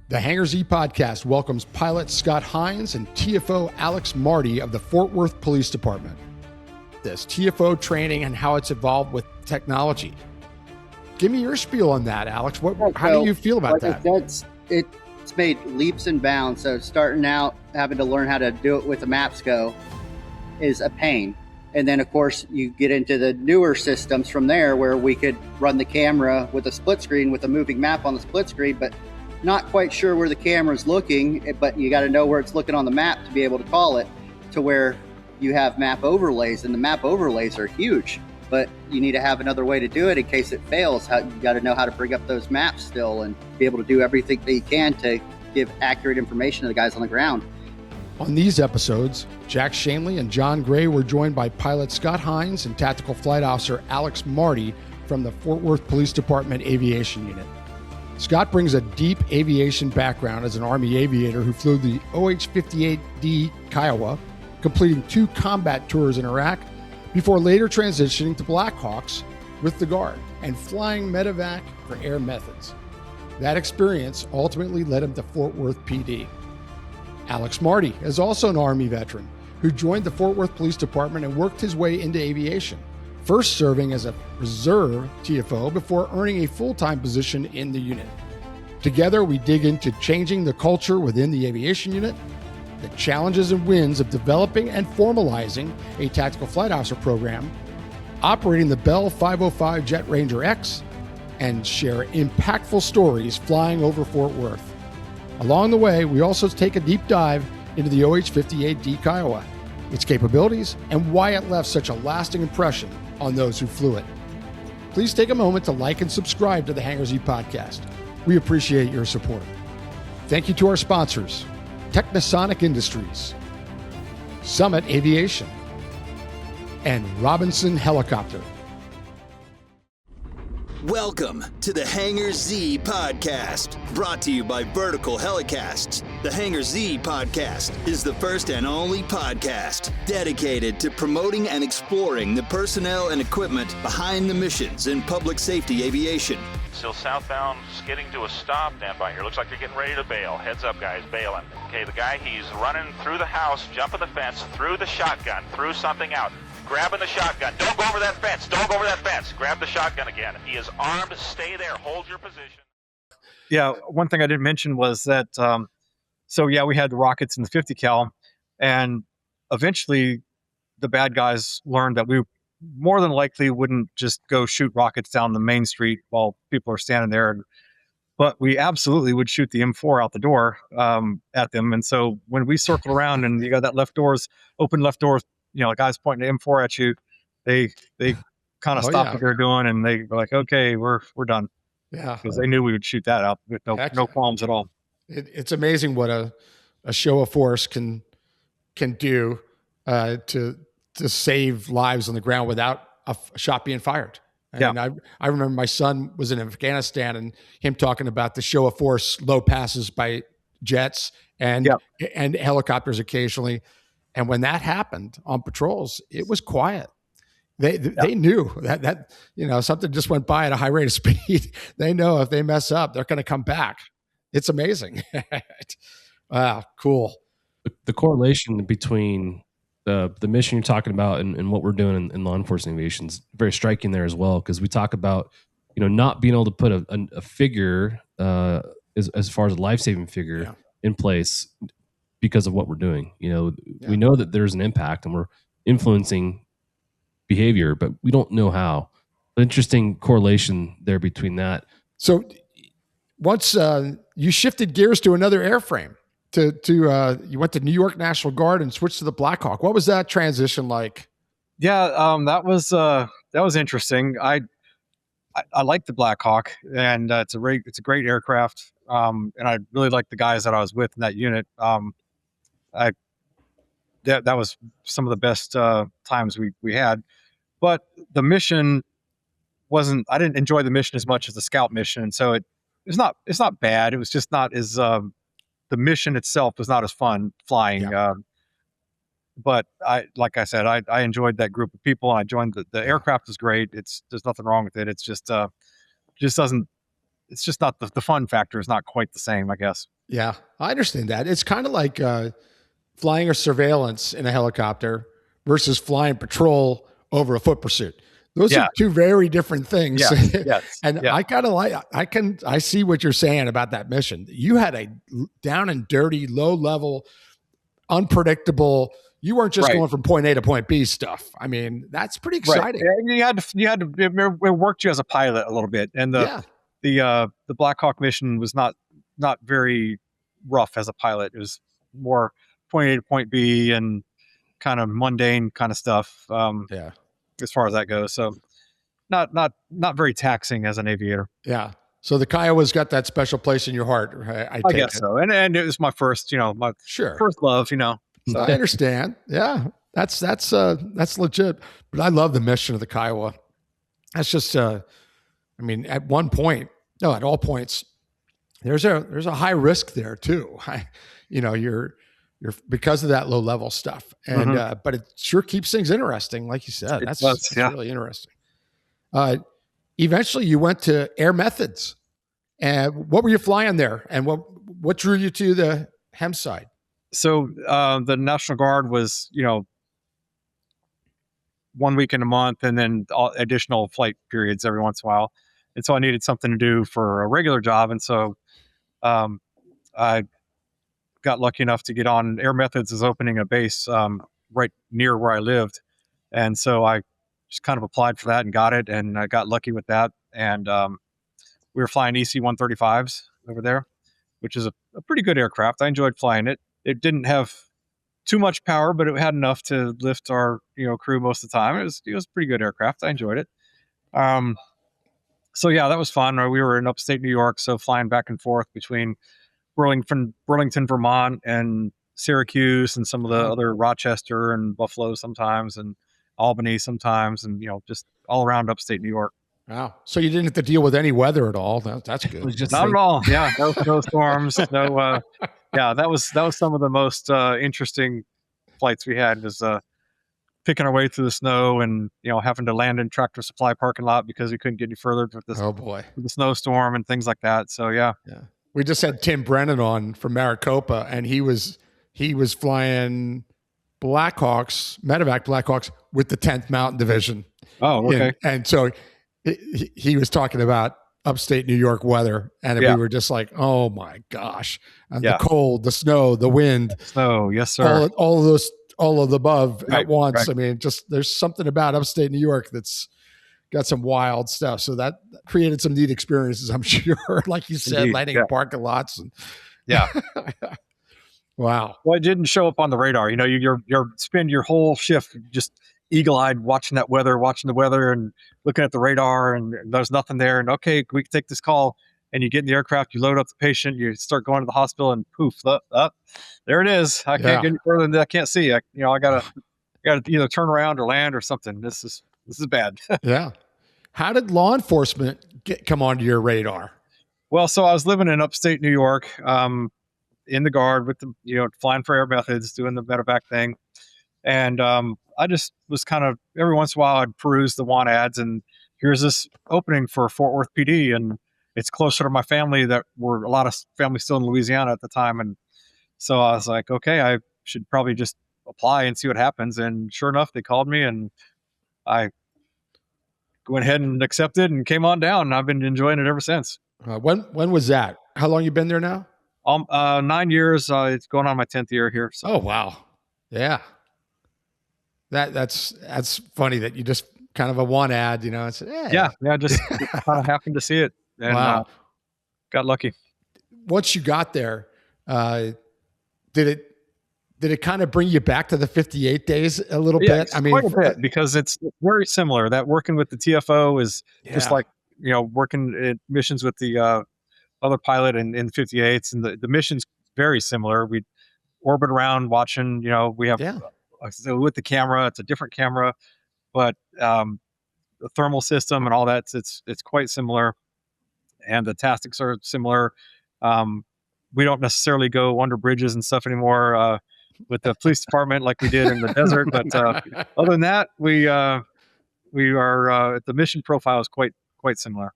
The Hangar Z podcast welcomes pilot Scott Hines and TFO Alex Marti of the Fort Worth Police Department. This TFO training and how it's evolved with technology. Give me your spiel on that, Alex. How do you feel about that? It's made leaps and bounds. So starting out, having to learn how to do it with a MapSco is a pain. And then, of course, you get into the newer systems from there where we could run the camera with a split screen with a moving map on the split screen, but not quite sure where the camera's looking, but you got to know where it's looking on the map to be able to call it, to where you have map overlays, and the map overlays are huge, but you need to have another way to do it in case it fails. You got to know how to bring up those maps still and be able to do everything that you can to give accurate information to the guys on the ground. On these episodes, Jack Schonely and John Gray were joined by pilot Scott Hines and Tactical Flight Officer Alex Marti from the Fort Worth Police Department Aviation Unit. Scott brings a deep aviation background as an Army aviator who flew the OH-58D Kiowa, completing 2 combat tours in Iraq before later transitioning to Black Hawks with the Guard and flying medevac for air methods. That experience ultimately led him to Fort Worth PD. Alex Marti is also an Army veteran who joined the Fort Worth Police Department and worked his way into aviation, first serving as a reserve TFO before earning a full-time position in the unit. Together, we dig into changing the culture within the aviation unit, the challenges and wins of developing and formalizing a tactical flight officer program, operating the Bell 505 Jet Ranger X, and share impactful stories flying over Fort Worth. Along the way, we also take a deep dive into the OH-58D Kiowa, its capabilities, and why it left such a lasting impression on those who flew it. Please take a moment to like and subscribe to the Hangar Z podcast. We appreciate your support. Thank you to our sponsors, Technosonic Industries, Summit Aviation, and Robinson Helicopter. Welcome to the Hangar Z podcast, brought to you by Vertical Helicasts. The Hangar Z podcast is the first and only podcast dedicated to promoting and exploring the personnel and equipment behind the missions in public safety aviation. Still southbound, skidding to a stop. Stand by here. Looks like you're getting ready to bail. Heads up, guys, bailing. Okay, the guy, he's running through the house, jumping the fence, through the shotgun, through something out. Grabbing the shotgun. Don't go over that fence. Don't go over that fence. Grab the shotgun again. He is armed. Stay there. Hold your position. Yeah, one thing I didn't mention was that, we had the rockets in the 50 cal, and eventually the bad guys learned that we more than likely wouldn't just go shoot rockets down the main street while people are standing there, but we absolutely would shoot the M4 out the door at them. And so when we circled around and you got that open left door, the guys pointing the M4 at you, they kind of stopped what they're doing, and they were like, okay, we're done. Yeah. Because they knew we would shoot that out with no qualms at all. It's amazing what a show of force can do to save lives on the ground without a shot being fired. And I remember my son was in Afghanistan and him talking about the show of force, low passes by jets and helicopters occasionally. And when that happened on patrols, it was quiet. They knew that something just went by at a high rate of speed. They know if they mess up, they're going to come back. It's amazing. Wow, cool. The correlation between the mission you're talking about and what we're doing in law enforcement aviation is very striking there as well, because we talk about not being able to put a figure as far as a life-saving figure in place because of what we're doing. We know that there's an impact and we're influencing behavior, but we don't know how. Interesting correlation there between that. So once you shifted gears to another airframe, you went to New York National Guard and switched to the Black Hawk. What was that transition like? Yeah, that was interesting. I like the Black Hawk, and it's a great aircraft. And I really like the guys that I was with in that unit. That was some of the best times we had, but the mission wasn't. I didn't enjoy the mission as much as the scout mission, so it's not bad. It was just not as the mission itself was not as fun flying. Yeah. But like I said, I enjoyed that group of people. I joined the aircraft was great. There's nothing wrong with it. It's just not the fun factor is not quite the same, I guess. Yeah, I understand that. It's kind of like flying a surveillance in a helicopter versus flying patrol over a foot pursuit. Those are two very different things. Yes. And Yeah. I kind of I see what you're saying about that mission. You had a down and dirty, low level, unpredictable. You weren't just going from point A to point B stuff. I mean, that's pretty exciting. Right. You had to it worked you as a pilot a little bit. And the Black Hawk mission was not very rough as a pilot. It was more point A to point B and kind of mundane kind of stuff. As far as that goes. So not very taxing as an aviator. Yeah. So the Kiowa's got that special place in your heart. I guess so. And it was my first, first love, So I understand. Yeah. That's legit. But I love the mission of the Kiowa. That's just at all points, there's a high risk there too. You're because of that low level stuff. And but it sure keeps things interesting, like you said. That's really interesting. Eventually you went to Air Methods. And what were you flying there? And what drew you to the HEM side? So the National Guard was, 1 week in a month and then additional flight periods every once in a while. And so I needed something to do for a regular job. And so I got lucky enough to get on. Air Methods is opening a base right near where I lived. And so I just kind of applied for that and got it. And I got lucky with that. And we were flying EC-135s over there, which is a pretty good aircraft. I enjoyed flying it. It didn't have too much power, but it had enough to lift our crew most of the time. It was a pretty good aircraft. I enjoyed it. So yeah, that was fun. We were in upstate New York, so flying back and forth between Burlington, Vermont, and Syracuse, and some of the other Rochester and Buffalo sometimes, and Albany sometimes, and just all around upstate New York. Wow! So you didn't have to deal with any weather at all. That's good. Not at all. Yeah, no snowstorms. No. That was some of the most interesting flights we had. Was picking our way through the snow and having to land in Tractor Supply parking lot because we couldn't get any further with this. Oh boy! With the snowstorm and things like that. So yeah. We just had Tim Brennan on from Maricopa, and he was flying Blackhawks, medevac Blackhawks with the 10th Mountain Division. Oh, okay. And so he was talking about upstate New York weather, and we were just like, oh my gosh, and the cold, the snow, the wind, snow, yes sir, all of the above at once. Right. I mean, just there's something about upstate New York that's got some wild stuff. So that created some neat experiences, I'm sure. Like you said, landing in parking lots. And wow. Well, it didn't show up on the radar. You spend your whole shift just eagle-eyed watching the weather and looking at the radar, and there's nothing there. And okay, we can take this call. And you get in the aircraft, you load up the patient, you start going to the hospital, and poof, up, there it is. I can't get any further than that. I can't see. I gotta either turn around or land or something. This is bad. Yeah. How did law enforcement come onto your radar? Well, so I was living in upstate New York, in the Guard with the flying for Air Methods, doing the medevac thing, and I just was kind of every once in a while I'd peruse the want ads, and here's this opening for Fort Worth PD, and it's closer to my family that were a lot of families still in Louisiana at the time, and so I was like, okay, I should probably just apply and see what happens. And sure enough, they called me, and I went ahead and accepted and came on down, and I've been enjoying it ever since. When was that? How long you been there now? 9 years. It's going on my 10th year here. So. Oh wow, yeah. That's funny that you just kind of a want ad, It's just kind of happened to see it, and got lucky. Once you got there, did it kind of bring you back to the 58 days a little bit? I mean, quite a bit, because it's very similar. That working with the TFO is just like, working at missions with the other pilot in 58s, and the mission's very similar. We orbit around watching, we have so with the camera, it's a different camera, but the thermal system and all that, it's quite similar, and the tactics are similar. We don't necessarily go under bridges and stuff anymore with the police department like we did in the desert, but other than that, we are the mission profile is quite similar.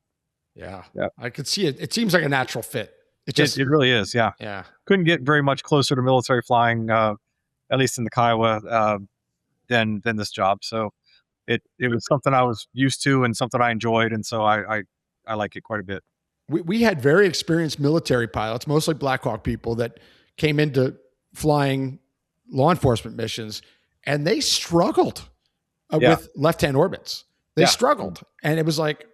Yeah, I could see it. It seems like a natural fit. It really is. Yeah. Yeah. Couldn't get very much closer to military flying, at least in the Kiowa, than this job. So it was something I was used to and something I enjoyed. And so I like it quite a bit. We had very experienced military pilots, mostly Black Hawk people, that came into flying law enforcement missions, and they struggled with left-hand orbits. They struggled. And it was like,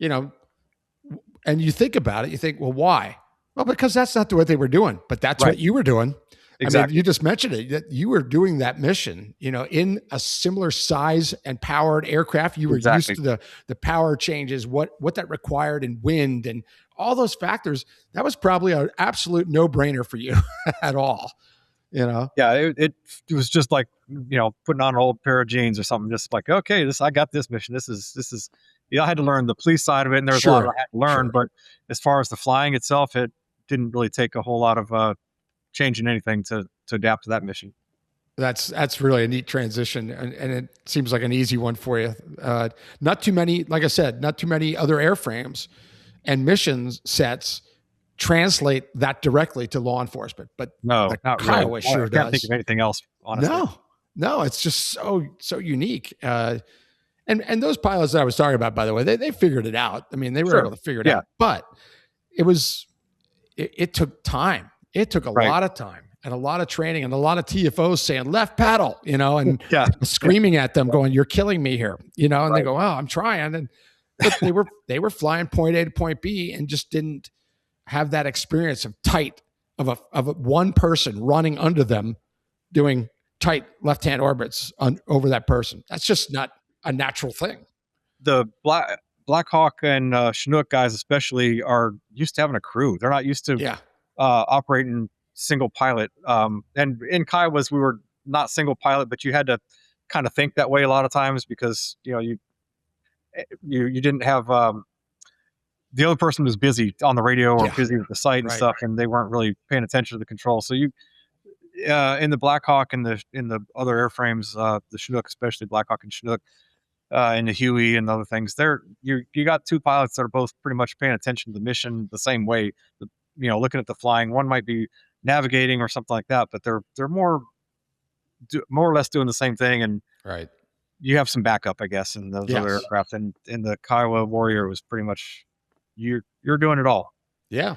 and you think about it, you think, well, why? Well, because that's not what they were doing, but that's what you were doing. Exactly. I mean, you just mentioned it, that you were doing that mission, in a similar size and powered aircraft. You were used to the power changes, what that required in wind and all those factors. That was probably an absolute no-brainer for you at all, Yeah, it was just like, putting on an old pair of jeans or something, just like, okay, I got this mission. This is, I had to learn the police side of it, and there's a lot I had to learn, but as far as the flying itself, it didn't really take a whole lot of, changing anything to adapt to that mission. That's really a neat transition, and it seems like an easy one for you. Not too many, like I said, not too many other airframes and mission sets translate that directly to law enforcement. But no, not Kiowa really. Sure I can't think of anything else, honestly. No, it's just so unique. And those pilots that I was talking about, by the way, they figured it out. I mean, they were able to figure it out, but it took time. It took a lot of time and a lot of training and a lot of TFOs saying left paddle, and screaming at them going, "You're killing me here," and they go, "Oh, I'm trying." And but they were flying point A to point B and just didn't have that experience of one person running under them doing tight left-hand orbits over that person. That's just not a natural thing. The Black Hawk and Chinook guys especially are used to having a crew. They're not used to operating single pilot. And in Kiowas, we were not single pilot, but you had to kind of think that way a lot of times because you didn't have the other person was busy on the radio or busy with the site and stuff, and they weren't really paying attention to the control. So you in the Black Hawk and in the other airframes, the Chinook, especially Black Hawk and Chinook, and the Huey and other things, you got two pilots that are both pretty much paying attention to the mission the same way. Looking at the flying, one might be navigating or something like that, but they're more or less doing the same thing. And you have some backup, I guess, in those other aircraft. And in the Kiowa Warrior, it was pretty much you're doing it all. Yeah.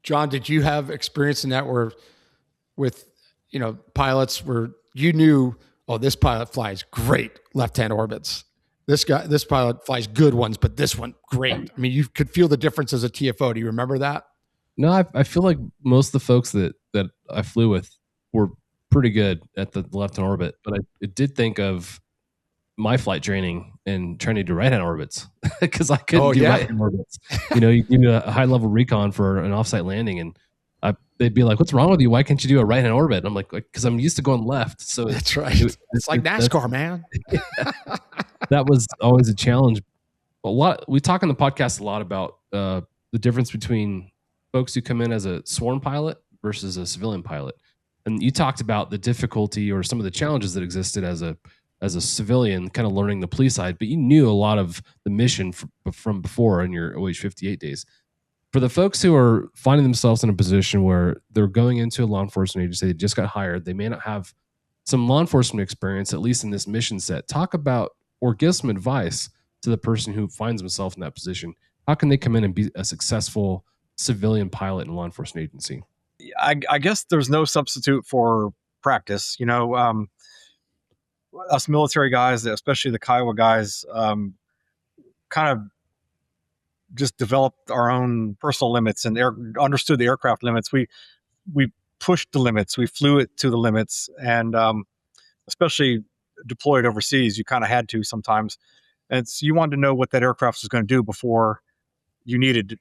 John, did you have experience in that with pilots where you knew, oh, this pilot flies great left-hand orbits. This pilot flies good ones, but this one, great. I mean, you could feel the difference as a TFO. Do you remember that? No, I feel like most of the folks that I flew with were pretty good at the left-hand orbit, but I did think of my flight training and trying to do right-hand orbits because I couldn't do right-hand orbits. You give me a high-level recon for an offsite landing, and they'd be like, "What's wrong with you? Why can't you do a right-hand orbit?" And I'm like, because I'm used to going left. So that's right. It's like NASCAR, man. That was always a challenge. We talk on the podcast a lot about the difference between folks who come in as a sworn pilot versus a civilian pilot. And you talked about the difficulty or some of the challenges that existed as a civilian, kind of learning the police side, but you knew a lot of the mission from before in your OH-58 days. For the folks who are finding themselves in a position where they're going into a law enforcement agency, they just got hired, they may not have some law enforcement experience, at least in this mission set. Talk about or give some advice to the person who finds himself in that position. How can they come in and be a successful civilian pilot in a law enforcement agency? I guess there's no substitute for practice. Us military guys, especially the Kiowa guys, kind of just developed our own personal limits and understood the aircraft limits. We pushed the limits. We flew it to the limits, and especially deployed overseas, you kind of had to sometimes. And you wanted to know what that aircraft was going to do before you needed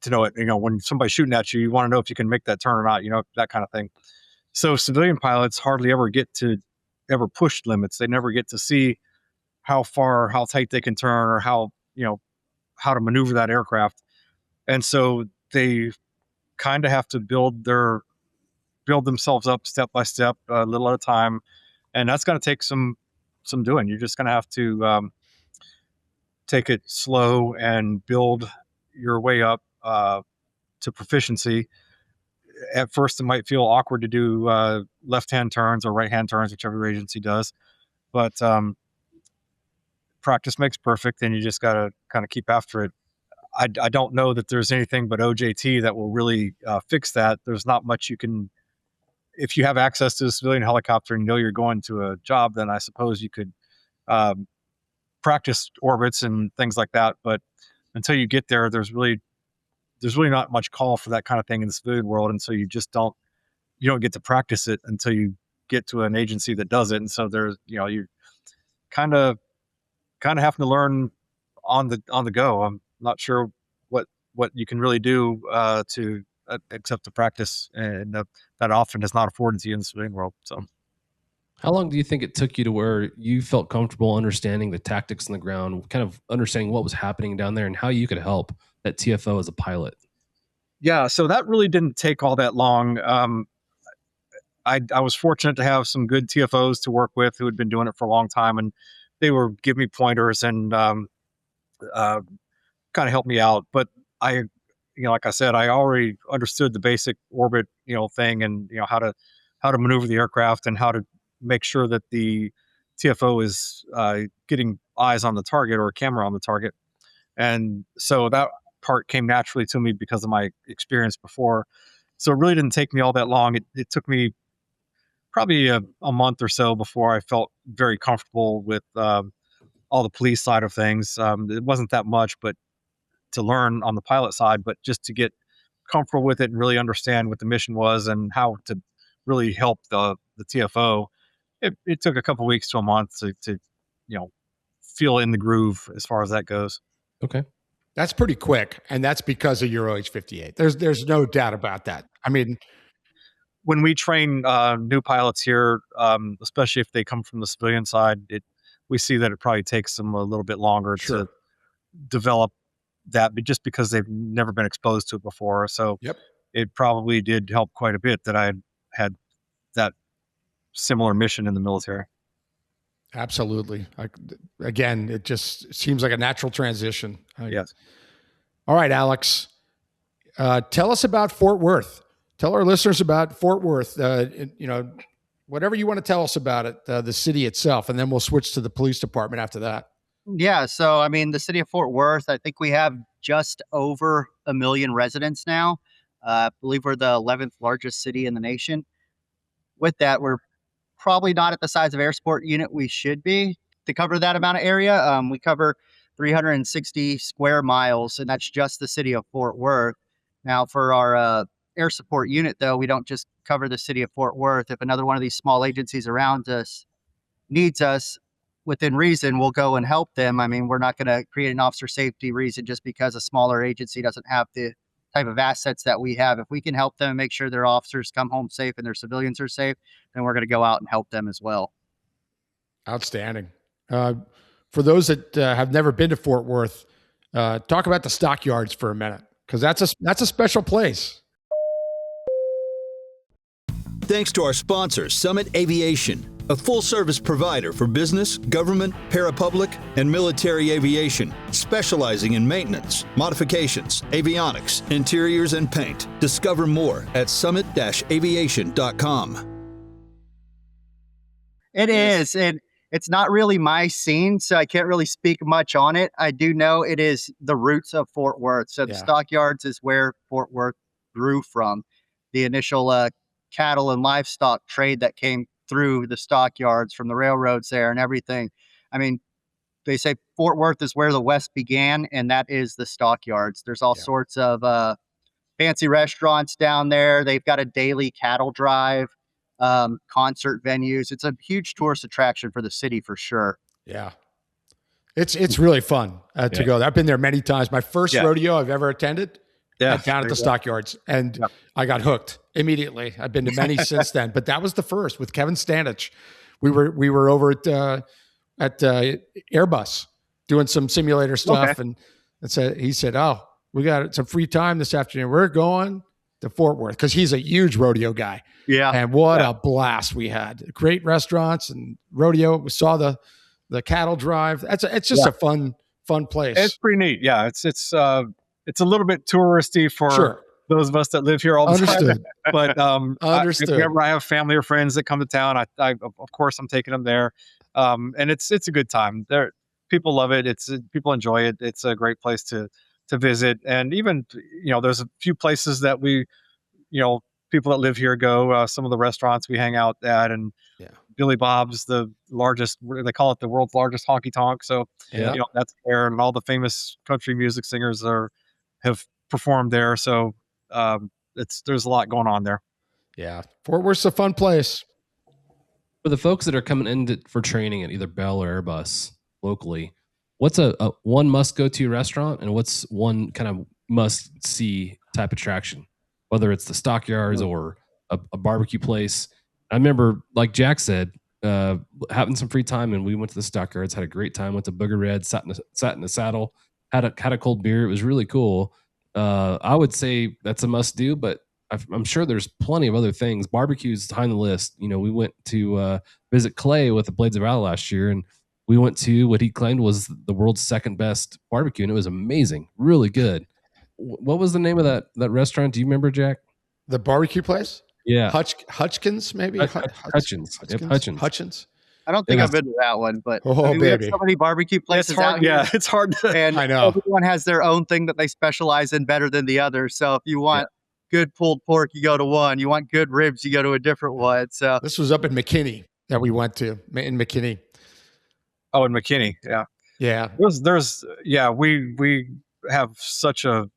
to know it. When somebody's shooting at you, you want to know if you can make that turn or not, that kind of thing. So civilian pilots hardly ever get to ever push limits. They never get to see how tight they can turn or how to maneuver that aircraft. And so they kind of have to build themselves up step by step, a little at a time. And that's going to take some doing. You're just going to have to take it slow and build your way up to proficiency. At first, it might feel awkward to do left-hand turns or right-hand turns, whichever agency does. But practice makes perfect, and you just got to kind of keep after it. I don't know that there's anything but OJT that will really fix that. There's not much you can. If you have access to a civilian helicopter and you know you're going to a job, then I suppose you could practice orbits and things like that. But until you get there, there's really not much call for that kind of thing in the civilian world, and so you don't get to practice it until you get to an agency that does it. And so there's you're kind of having to learn on the go. I'm not sure what you can really do to except to practice, and that often is not afforded to you in the civilian world. So, how long do you think it took you to where you felt comfortable understanding the tactics on the ground, kind of understanding what was happening down there, and how you could help that TFO as a pilot? Yeah, so that really didn't take all that long. I was fortunate to have some good TFOs to work with who had been doing it for a long time, and they were giving me pointers and kind of helped me out. But I, like I said, I already understood the basic orbit, thing, and how to maneuver the aircraft and how to make sure that the TFO is getting eyes on the target or a camera on the target. And so that part came naturally to me because of my experience before. So it really didn't take me all that long. It took me probably a month or so before I felt very comfortable with all the police side of things. It wasn't that much, but to learn on the pilot side, but just to get comfortable with it and really understand what the mission was and how to really help the TFO. It took a couple of weeks to a month to feel in the groove as far as that goes. Okay. That's pretty quick, and that's because of your OH-58. There's no doubt about that. I mean, when we train new pilots here, especially if they come from the civilian side, we see that it probably takes them a little bit longer to develop that, but just because they've never been exposed to it before. So it probably did help quite a bit that I had that similar mission in the military. Absolutely. Again, it just seems like a natural transition. Yes. All right, Alex, tell us about Fort Worth. Tell our listeners about Fort Worth. Whatever you want to tell us about it, the city itself, and then we'll switch to the police department after that. Yeah. So, I mean, the city of Fort Worth, I think we have just over 1 million residents now. I believe we're the 11th largest city in the nation. With that, we're probably not at the size of airsport unit we should be to cover that amount of area. We cover 360 square miles, and that's just the city of Fort Worth. Now, for our air support unit, though, we don't just cover the city of Fort Worth. If another one of these small agencies around us needs us, within reason, we'll go and help them. I mean, we're not going to create an officer safety reason just because a smaller agency doesn't have the type of assets that we have. If we can help them and make sure their officers come home safe and their civilians are safe, then we're going to go out and help them as well. Outstanding. For those that have never been to Fort Worth, talk about the stockyards for a minute, because that's a special place. Thanks to our sponsor, Summit Aviation, a full-service provider for business, government, parapublic, and military aviation, specializing in maintenance, modifications, avionics, interiors, and paint. Discover more at summit-aviation.com. It is, and it's not really my scene, so I can't really speak much on it. I do know it is the roots of Fort Worth. So the stockyards is where Fort Worth grew from. The initial cattle and livestock trade that came through the stockyards from the railroads there and everything. I mean, they say Fort Worth is where the West began, and that is the stockyards. There's all sorts of fancy restaurants down there. They've got a daily cattle drive, concert venues. It's a huge tourist attraction for the city for sure. Yeah. It's really fun to go there. I've been there many times. My first rodeo I've ever attended, down at the stockyards, and I got hooked immediately. I've been to many since then, but that was the first with Kevin Standich. We were over at Airbus doing some simulator stuff, and he said, "Oh, we got some free time this afternoon. We're going to Fort Worth," because he's a huge rodeo guy. Yeah, and what a blast we had! Great restaurants and rodeo. We saw the cattle drive. It's just a fun place. It's pretty neat. Yeah, it's a little bit touristy for those of us that live here all the Understood. time. But Understood. whenever I have family or friends that come to town, I of course I'm taking them there, and it's a good time. There, people love it. People enjoy it. It's a great place to visit, and even there's a few places that we people that live here go. Some of the restaurants we hang out at, and Yeah. Billy Bob's, the largest, they call it the world's largest honky tonk. So Yeah. that's there, and all the famous country music singers have performed there. So there's a lot going on there. Yeah. Fort Worth's a fun place. For the folks that are coming in for training at either Bell or Airbus locally, what's a one must go to restaurant, and what's one kind of must see type attraction, whether it's the stockyards or a barbecue place? I remember, like Jack said, having some free time, and we went to the stockyards, had a great time. Went to Booger Red, sat in the saddle, had a cold beer. It was really cool. I would say that's a must do, but I'm sure there's plenty of other things. Barbecue's high on the list. We went to visit Clay with the Blades of Valor last year, and we went to what he claimed was the world's second best barbecue, and it was amazing, really good. What was the name of that restaurant? Do you remember, Jack? The barbecue place? Yeah, Hutchins, maybe? Hutchins. Yep, Hutchins. Hutchins. I don't think I've been to that one, but Oh, I mean, we have baby. so many barbecue places It's hard. out here. Yeah, it's hard to. And I know. everyone has their own thing that they specialize in better than the other. So if you want good pulled pork, you go to one. You want good ribs, you go to a different one. So This was up in McKinney that we went to, in McKinney. Oh, in McKinney. Yeah. Yeah. We have such a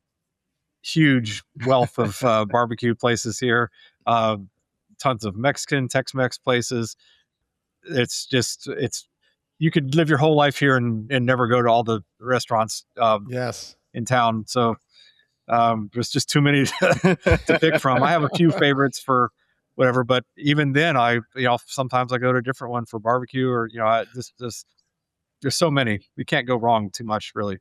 huge wealth of barbecue places here. Tons of Mexican, Tex-Mex places. It's you could live your whole life here and never go to all the restaurants Yes. in town. So there's just too many to pick from. I have a few favorites for whatever, but even then sometimes I go to a different one for barbecue, or there's so many. You can't go wrong too much, really.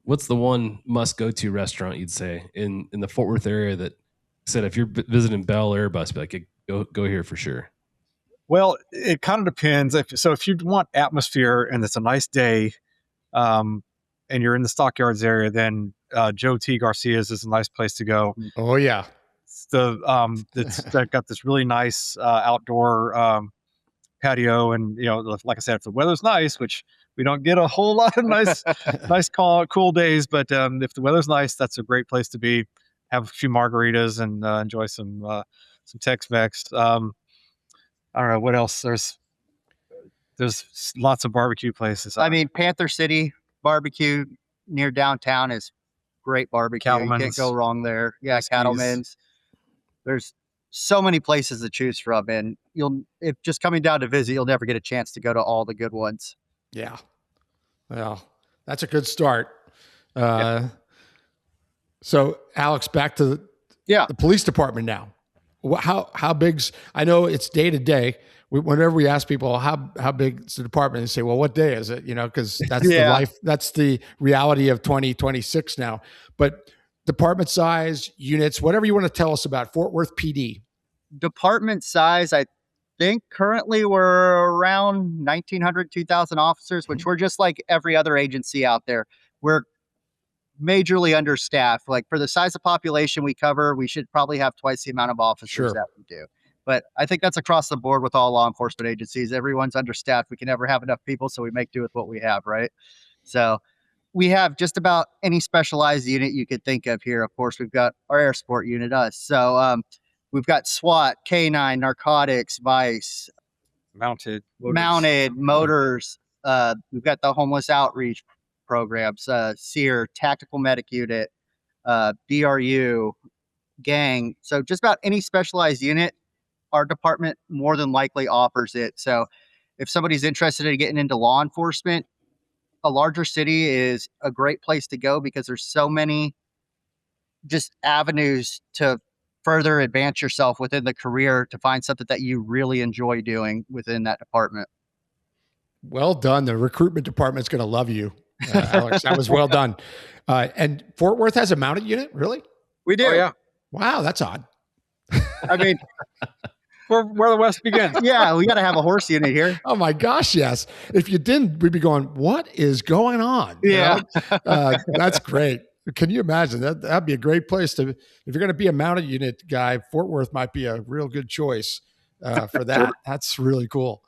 What's the one must go to restaurant you'd say in the Fort Worth area that said if you're visiting Bell or Airbus, be like, go here for sure? Well, it kind of depends. If you want atmosphere and it's a nice day, and you're in the stockyards area, then Joe T. Garcia's is a nice place to go. Oh, yeah. It's they've got this really nice outdoor patio, and like I said, if the weather's nice, which we don't get a whole lot of nice cool days, but if the weather's nice, that's a great place to be. Have a few margaritas and enjoy some Tex-Mex. I don't know what else. There's lots of barbecue places. I mean, Panther City barbecue near downtown is great barbecue. You can't go wrong there. Yeah, Cattleman's. There's so many places to choose from, and if just coming down to visit, you'll never get a chance to go to all the good ones. Yeah. Well, that's a good start. So, Alex, back to the police department now. How big's? I know it's day to day. Whenever we ask people how big is the department, they say, "Well, what day is it?" Because that's the life. That's the reality of 2026 now. But department size, units, whatever you want to tell us about Fort Worth PD. Department size, I think currently we're around 1,900, 2,000 officers, which we're just like every other agency out there. We're majorly understaffed. Like for the size of population we cover, we should probably have twice the amount of officers that we do. But I think that's across the board with all law enforcement agencies. Everyone's understaffed. We can never have enough people, so we make do with what we have, right? So we have just about any specialized unit you could think of here. Of course, we've got our air support unit, us. So we've got SWAT, K9, narcotics, vice, mounted motors. We've got the homeless outreach programs, SEER, tactical medic unit, DRU, gang. So just about any specialized unit, our department more than likely offers it. So if somebody's interested in getting into law enforcement, a larger city is a great place to go because there's so many just avenues to further advance yourself within the career to find something that you really enjoy doing within that department. Well done. The recruitment department's going to love you, Alex. That was well done. And Fort Worth has a mounted unit, really? We do. Oh, yeah. Wow, that's odd. I mean, where the West begins. Yeah, we got to have a horse unit here. Oh my gosh, yes. If you didn't, we'd be going, what is going on? Yeah. That's great. Can you imagine that? That'd be a great place to, if you're going to be a mounted unit guy, Fort Worth might be a real good choice for that. That's really cool.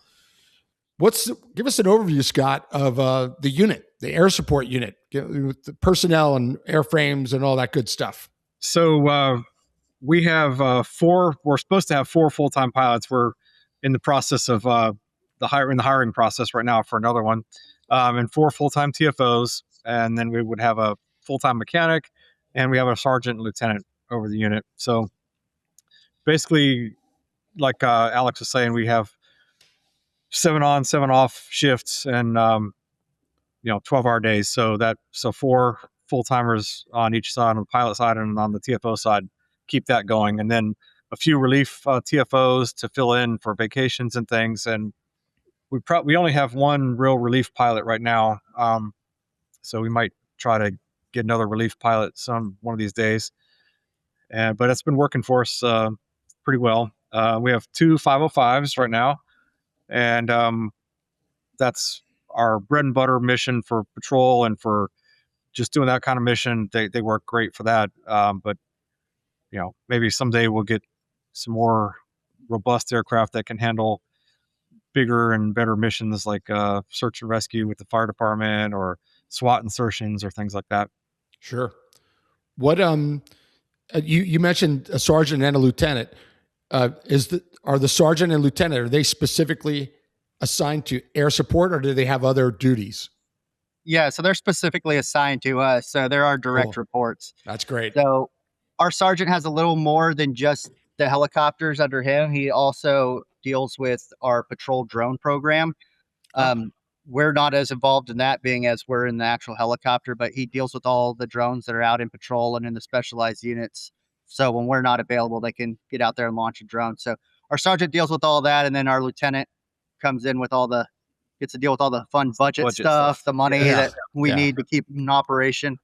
Give us an overview, Scott, of the unit, the air support unit, with the personnel and airframes and all that good stuff. So we have we're supposed to have 4 full-time pilots. We're in the process of the hiring process right now for another one, and 4 full-time TFOs. And then we would have a full-time mechanic, and we have a sergeant and lieutenant over the unit. So basically, like Alex was saying, we have 7 on, 7 off shifts, and 12-hour days. So 4 full-timers on each side, on the pilot side and on the TFO side, keep that going. And then a few relief TFOs to fill in for vacations and things. And we only have 1 real relief pilot right now. So we might try to get another relief pilot one of these days. But it's been working for us pretty well. We have 2 505s right now. And that's our bread and butter mission for patrol, and for just doing that kind of mission. They work great for that. But maybe someday we'll get some more robust aircraft that can handle bigger and better missions, like search and rescue with the fire department, or SWAT insertions, or things like that. Sure. What you mentioned a sergeant and a lieutenant. Are the sergeant and lieutenant, are they specifically assigned to air support, or do they have other duties? Yeah, so they're specifically assigned to us. So there are direct reports. That's great. So our sergeant has a little more than just the helicopters under him. He also deals with our patrol drone program. We're not as involved in that, being as we're in the actual helicopter, but he deals with all the drones that are out in patrol and in the specialized units. So when we're not available, they can get out there and launch a drone. So our sergeant deals with all that, and then our lieutenant comes in with gets to deal with all the fun budget stuff, the money that we need to keep in operation.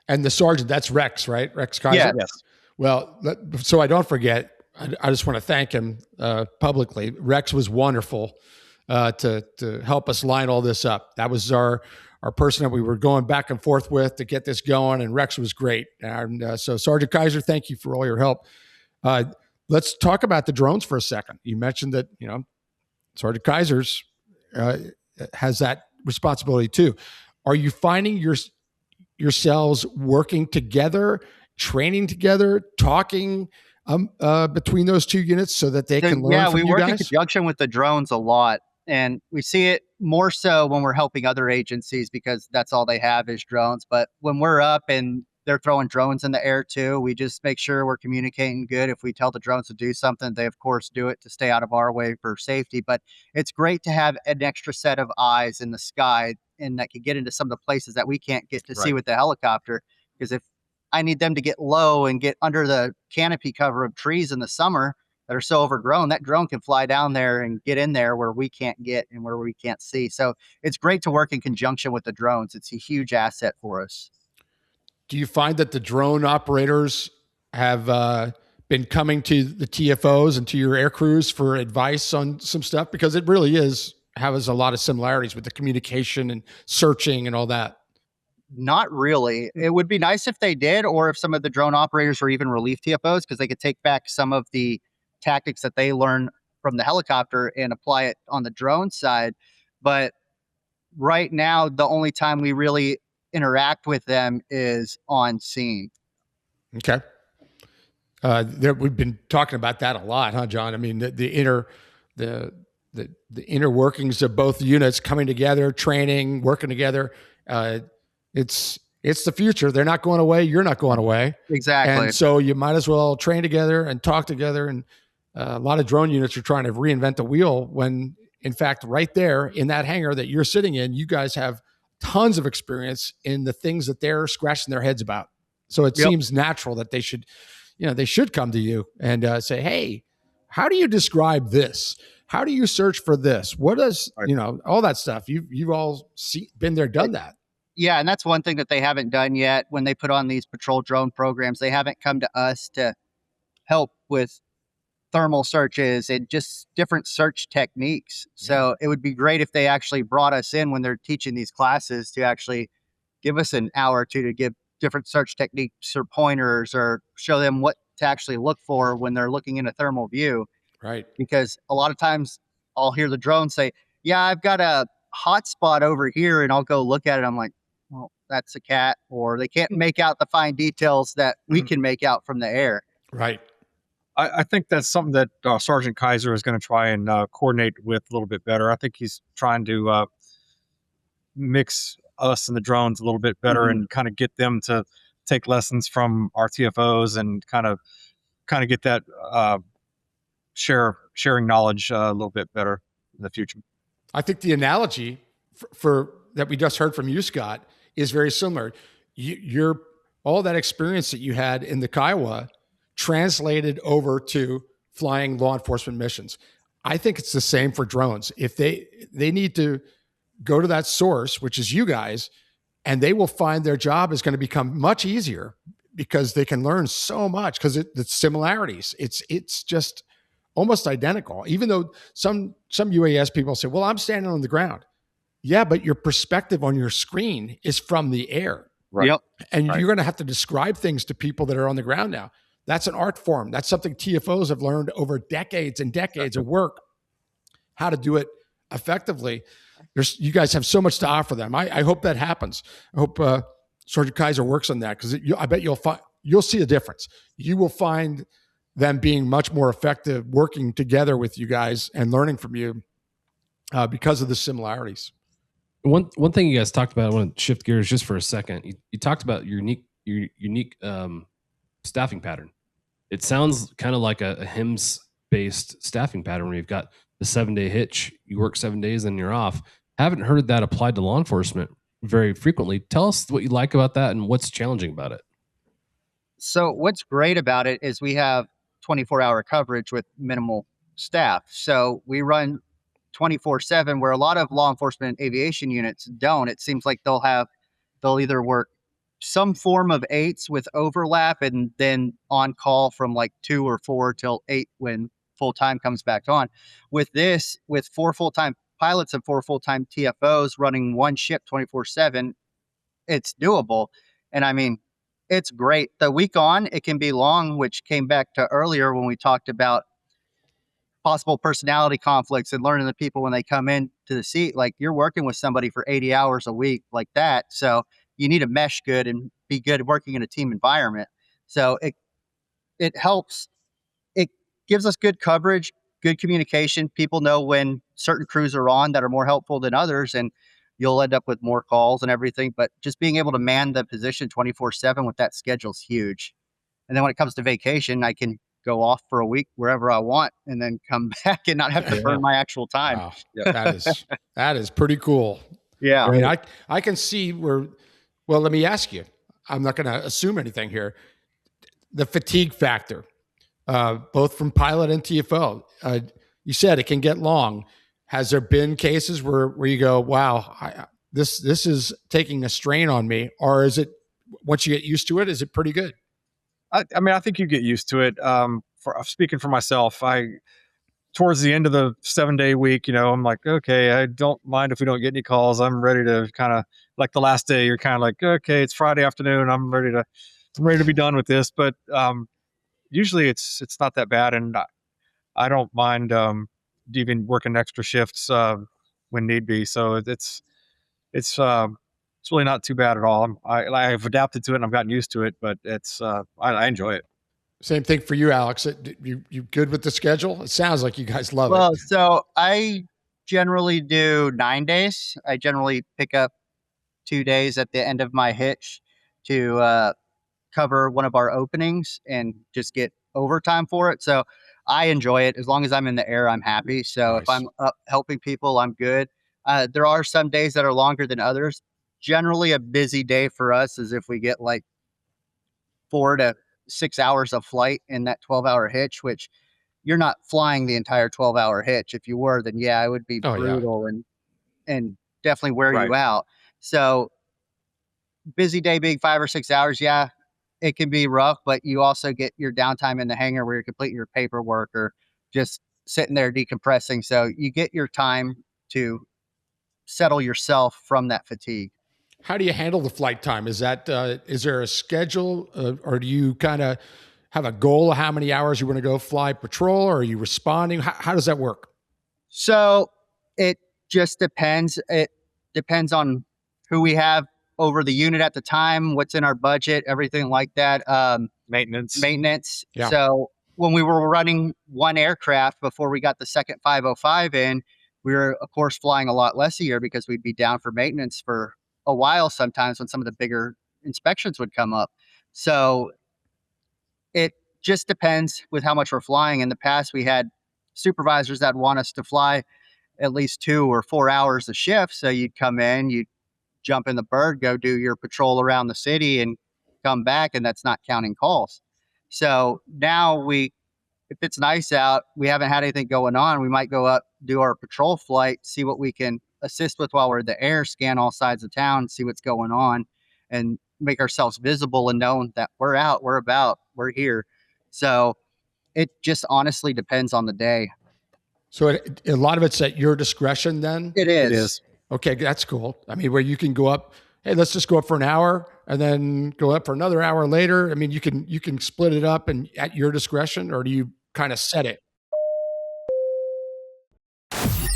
And the sergeant, that's Rex, right? Rex Kaiser? Yeah. Yes. Well, so I don't forget, I just want to thank him publicly. Rex was wonderful to help us line all this up. That was our person that we were going back and forth with to get this going, and Rex was great. And so Sergeant Kaiser, thank you for all your help. Let's talk about the drones for a second. You mentioned that, Sergeant Kaiser's has that responsibility too. Are you finding yourselves working together, training together, talking between those 2 units so that they can learn from you guys? Yeah, we work in conjunction with the drones a lot. And we see it more so when we're helping other agencies, because that's all they have is drones. But when we're up and they're throwing drones in the air too, we just make sure we're communicating good. If we tell the drones to do something, they of course do it to stay out of our way for safety. But it's great to have an extra set of eyes in the sky, and that can get into some of the places that we can't get to see with the helicopter. Because if I need them to get low and get under the canopy cover of trees in the summer that are so overgrown, that drone can fly down there and get in there where we can't get and where we can't see. So it's great to work in conjunction with the drones. It's a huge asset for us. Do you find that the drone operators have been coming to the TFOs and to your air crews for advice on some stuff? Because it really has a lot of similarities with the communication and searching and all that. Not really. It would be nice if they did, or if some of the drone operators were even relief TFOs, because they could take back some of the tactics that they learn from the helicopter and apply it on the drone side. But right now, the only time we really interact with them is on scene. Okay. We've been talking about that a lot, huh, John? I mean, the inner workings of both units coming together, training, working together. It's the future. They're not going away. You're not going away. Exactly. And so you might as well train together and talk together. And a lot of drone units are trying to reinvent the wheel when, in fact, right there in that hangar that you're sitting in, you guys have tons of experience in the things that they're scratching their heads about. So it seems natural that they should come to you and say, hey, how do you describe this? How do you search for this? What does, all that stuff. You've all been there, done that. Yeah. And that's one thing that they haven't done yet. When they put on these patrol drone programs, they haven't come to us to help with thermal searches and just different search techniques. So it would be great if they actually brought us in when they're teaching these classes to actually give us an hour or two to give different search techniques or pointers, or show them what to actually look for when they're looking in a thermal view. Right. Because a lot of times I'll hear the drone say, yeah, I've got a hot spot over here, and I'll go look at it. I'm like, well, that's a cat, or they can't make out the fine details that we can make out from the air. Right. I think that's something that Sergeant Kaiser is going to try and coordinate with a little bit better. I think he's trying to mix us and the drones a little bit better and kind of get them to take lessons from our TFOs and kind of get that sharing knowledge a little bit better in the future. I think the analogy for that we just heard from you, Scott, is very similar. You're all that experience that you had in the Kiowa translated over to flying law enforcement missions. I think it's the same for drones. If they need to go to that source, which is you guys, and they will find their job is going to become much easier because they can learn so much because the similarities. It's just almost identical. Even though some UAS people say, "Well, I'm standing on the ground." Yeah, but your perspective on your screen is from the air. Right. Yep. And you're going to have to describe things to people that are on the ground now. That's an art form. That's something TFOs have learned over decades and decades of work, how to do it effectively. You guys have so much to offer them. I hope that happens. I hope Sergeant Kaiser works on that, because I bet you'll see a difference. You will find them being much more effective working together with you guys and learning from you because of the similarities. One thing you guys talked about, I want to shift gears just for a second. You talked about your unique staffing pattern. It sounds kind of like a HIMSS-based staffing pattern where you've got the 7-day hitch, you work 7 days, then you're off. Haven't heard that applied to law enforcement very frequently. Tell us what you like about that and what's challenging about it. So what's great about it is we have 24-hour coverage with minimal staff. So we run 24/7, where a lot of law enforcement aviation units don't. It seems like they'll either work some form of 8s with overlap and then on call from like 2 or 4 till 8 when full time comes back on. With 4 full-time pilots and 4 full-time TFOs running one ship 24/7, it's doable. And I mean, it's great. The week on, it can be long, which came back to earlier when we talked about possible personality conflicts and learning the people when they come in to the seat. Like, you're working with somebody for 80 hours a week like that. So you need to mesh good and be good working in a team environment. So it helps. It gives us good coverage, good communication. People know when certain crews are on that are more helpful than others, and you'll end up with more calls and everything. But just being able to man the position 24/7 with that schedule is huge. And then when it comes to vacation, I can go off for a week wherever I want and then come back and not have to burn my actual time. Wow. That is pretty cool. Yeah. I mean, I can see where. Well, let me ask you. I'm not going to assume anything here. The fatigue factor, both from pilot and TFO. You said it can get long. Has there been cases where you go, wow, this is taking a strain on me? Or is it, once you get used to it, is it pretty good? I mean, I think you get used to it. Speaking for myself, towards the end of the 7-day week, I'm like, okay, I don't mind if we don't get any calls. I'm ready to kind of, like the last day, you're kind of like, okay, it's Friday afternoon. I'm ready to be done with this. But usually it's not that bad, and I don't mind even working extra shifts when need be. So it's really not too bad at all. I've adapted to it and I've gotten used to it, but I enjoy it. Same thing for you, Alex. You good with the schedule? It sounds like you guys love it. Well, so I generally do 9 days. I generally pick up 2 days at the end of my hitch to cover one of our openings and just get overtime for it. So I enjoy it. As long as I'm in the air, I'm happy. So Nice. if I'm up helping people, I'm good. There are some days that are longer than others. Generally, a busy day for us is if we get like 4 to 6 hours of flight in that 12-hour hitch, which you're not flying the entire 12-hour hitch. If you were, then yeah, it would be brutal and definitely wear you out. So busy day being 5 or 6 hours, yeah, it can be rough, but you also get your downtime in the hangar where you're completing your paperwork or just sitting there decompressing. So you get your time to settle yourself from that fatigue. How do you handle the flight time? Is there a schedule, or do you kind of have a goal of how many hours you want to go fly patrol, or are you responding? How does that work? So it just depends. It depends on who we have over the unit at the time, what's in our budget, everything like that. Maintenance. Yeah. So when we were running one aircraft before we got the second 505 in, we were, of course, flying a lot less a year because we'd be down for maintenance for a while sometimes when some of the bigger inspections would come up. So it just depends with how much we're flying. In the past, we had supervisors that want us to fly at least 2 or 4 hours a shift. So you'd come in, you'd jump in the bird, go do your patrol around the city and come back, and that's not counting calls. So now if it's nice out, we haven't had anything going on, we might go up, do our patrol flight, see what we can assist with while we're in the air, scan all sides of town, see what's going on, and make ourselves visible and known that we're out, we're about, we're here. So it just honestly depends on the day. So a lot of it's at your discretion then? It is. Okay, that's cool. I mean, where you can go up, hey, let's just go up for an hour and then go up for another hour later. I mean, you can split it up and at your discretion, or do you kind of set it?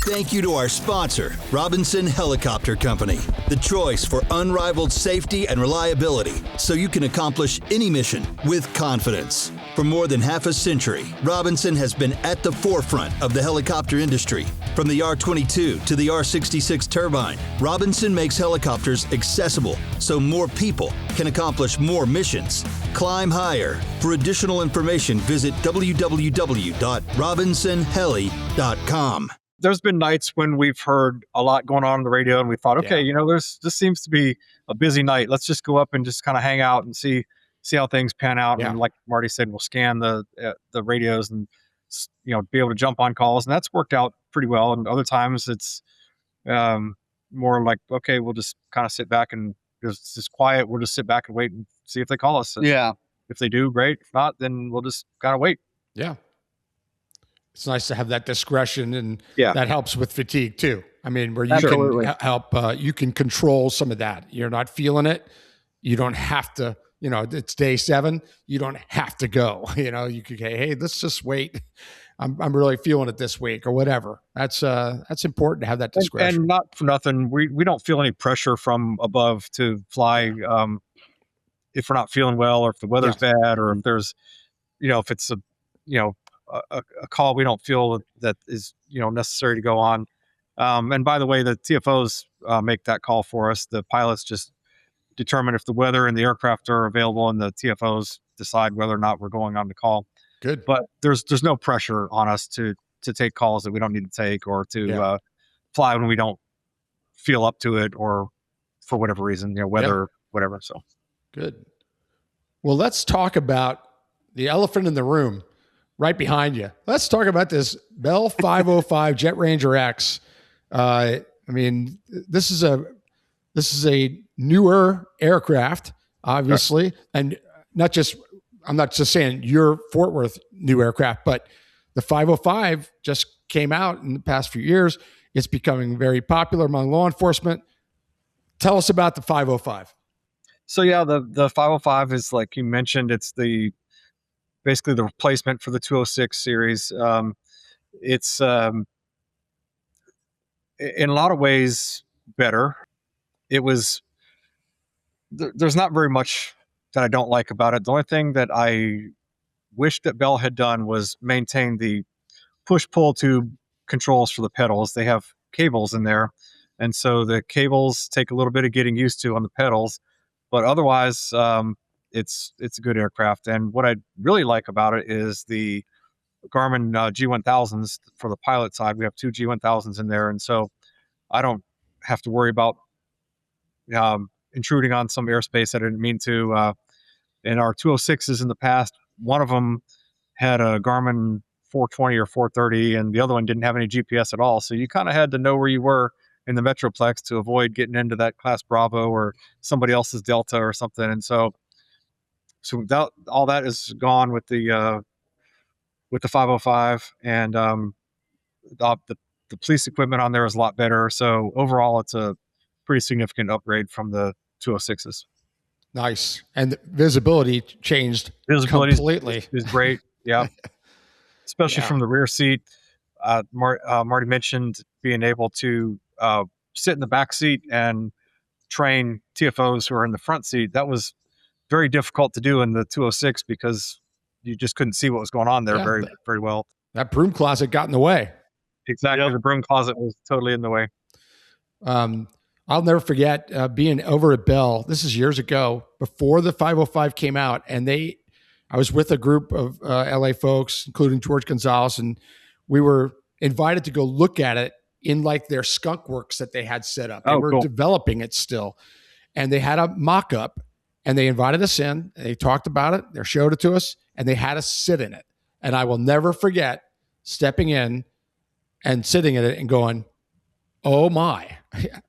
Thank you to our sponsor, Robinson Helicopter Company, the choice for unrivaled safety and reliability, so you can accomplish any mission with confidence. For more than half a century, Robinson has been at the forefront of the helicopter industry. From the R-22 to the R-66 turbine, Robinson makes helicopters accessible so more people can accomplish more missions. Climb higher. For additional information, visit www.robinsonheli.com. There's been nights when we've heard a lot going on the radio and we thought, okay, this seems to be a busy night. Let's just go up and just kind of hang out and see how things pan out. Yeah. And like Marty said, we'll scan the radios and, be able to jump on calls. And that's worked out pretty well. And other times it's more like, okay, we'll just kind of sit back and it's just quiet. We'll just sit back and wait and see if they call us. And if they do, great. If not, then we'll just kind of wait. Yeah. It's nice to have that discretion, and that helps with fatigue too. I mean, where you can help, you can control some of that. You're not feeling it. You don't have to, it's day 7. You don't have to go, you could say, hey, let's just wait. I'm really feeling it this week or whatever. That's important to have that discretion. And not for nothing, we don't feel any pressure from above to fly. If we're not feeling well, or if the weather's bad, or if there's, if it's a call we don't feel that is necessary to go on. And by the way, the TFOs make that call for us. The pilots just determine if the weather and the aircraft are available, and the TFOs decide whether or not we're going on the call. Good. But there's no pressure on us to take calls that we don't need to take, or to fly when we don't feel up to it, or for whatever reason, weather, whatever. So good. Well, let's talk about the elephant in the room right behind you. Let's talk about this Bell 505 Jet Ranger X. I mean, this is a newer aircraft, obviously, and I'm not just saying your Fort Worth new aircraft, but the 505 just came out in the past few years. It's becoming very popular among law enforcement. Tell us about the 505. So the 505 is, like you mentioned, it's basically the replacement for the 206 series. It's in a lot of ways better. There's not very much that I don't like about it. The only thing that I wish that Bell had done was maintain the push-pull tube controls for the pedals. They have cables in there, and so the cables take a little bit of getting used to on the pedals, but otherwise it's a good aircraft. And what I really like about it is the Garmin G1000s. For the pilot side, we have 2 G1000s in there, and so I don't have to worry about intruding on some airspace I didn't mean to. In our 206s in the past, one of them had a Garmin 420 or 430, and the other one didn't have any GPS at all. So you kind of had to know where you were in the Metroplex to avoid getting into that Class Bravo or somebody else's Delta or something. And so all that is gone with the 505, and the police equipment on there is a lot better. So overall, it's a pretty significant upgrade from the 206s. Nice. And the visibility changed Visibility completely. is great. Yeah. Especially Yeah. from the rear seat. Marty mentioned being able to sit in the back seat and train TFOs who are in the front seat. That was very difficult to do in the 206 because you just couldn't see what was going on there Yeah. very well. That broom closet got in the way. Exactly. Yep. The broom closet was totally in the way. I'll never forget being over at Bell. This is years ago, before the 505 came out, and I was with a group of LA folks, including George Gonzalez, and we were invited to go look at it in like their skunk works that they had set up. They were cool. developing it still, and they had a mock-up, and they invited us in. They talked about it. They showed it to us, and they had us sit in it. And I will never forget stepping in and sitting in it and going, oh my,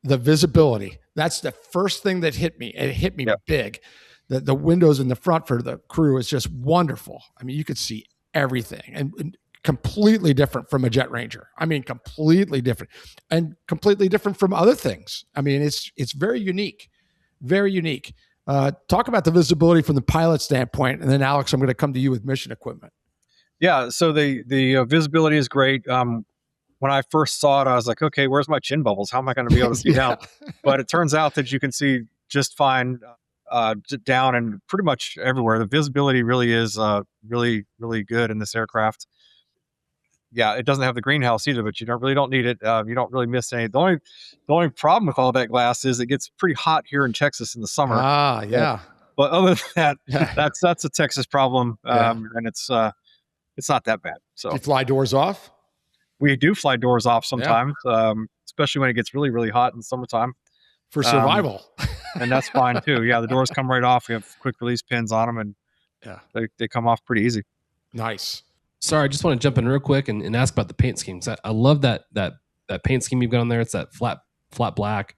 the visibility. That's the first thing that hit me. It hit me big. The windows in the front for the crew is just wonderful. I mean, you could see everything and completely different from a Jet Ranger. I mean, completely different and completely different from other things. I mean, it's very unique, very unique. Talk about the visibility from the pilot standpoint. And then Alex, I'm going to come to you with mission equipment. Yeah. So the visibility is great. When I first saw it, I was like, okay, where's my chin bubbles? How am I going to be able to see down? But it turns out that you can see just fine down and pretty much everywhere. The visibility really is really, really good in this aircraft. Yeah, it doesn't have the greenhouse either, but you don't need it. You don't really miss any. The only problem with all that glass is it gets pretty hot here in Texas in the summer. Yeah. But other than that, that's a Texas problem, and it's not that bad. So do you fly doors off? We do fly doors off sometimes, especially when it gets really, really hot in the summertime. For survival. And that's fine too. Yeah, the doors come right off. We have quick release pins on them, and they come off pretty easy. Nice. Sorry, I just want to jump in real quick and ask about the paint scheme. I love that paint scheme you've got on there. It's that flat black.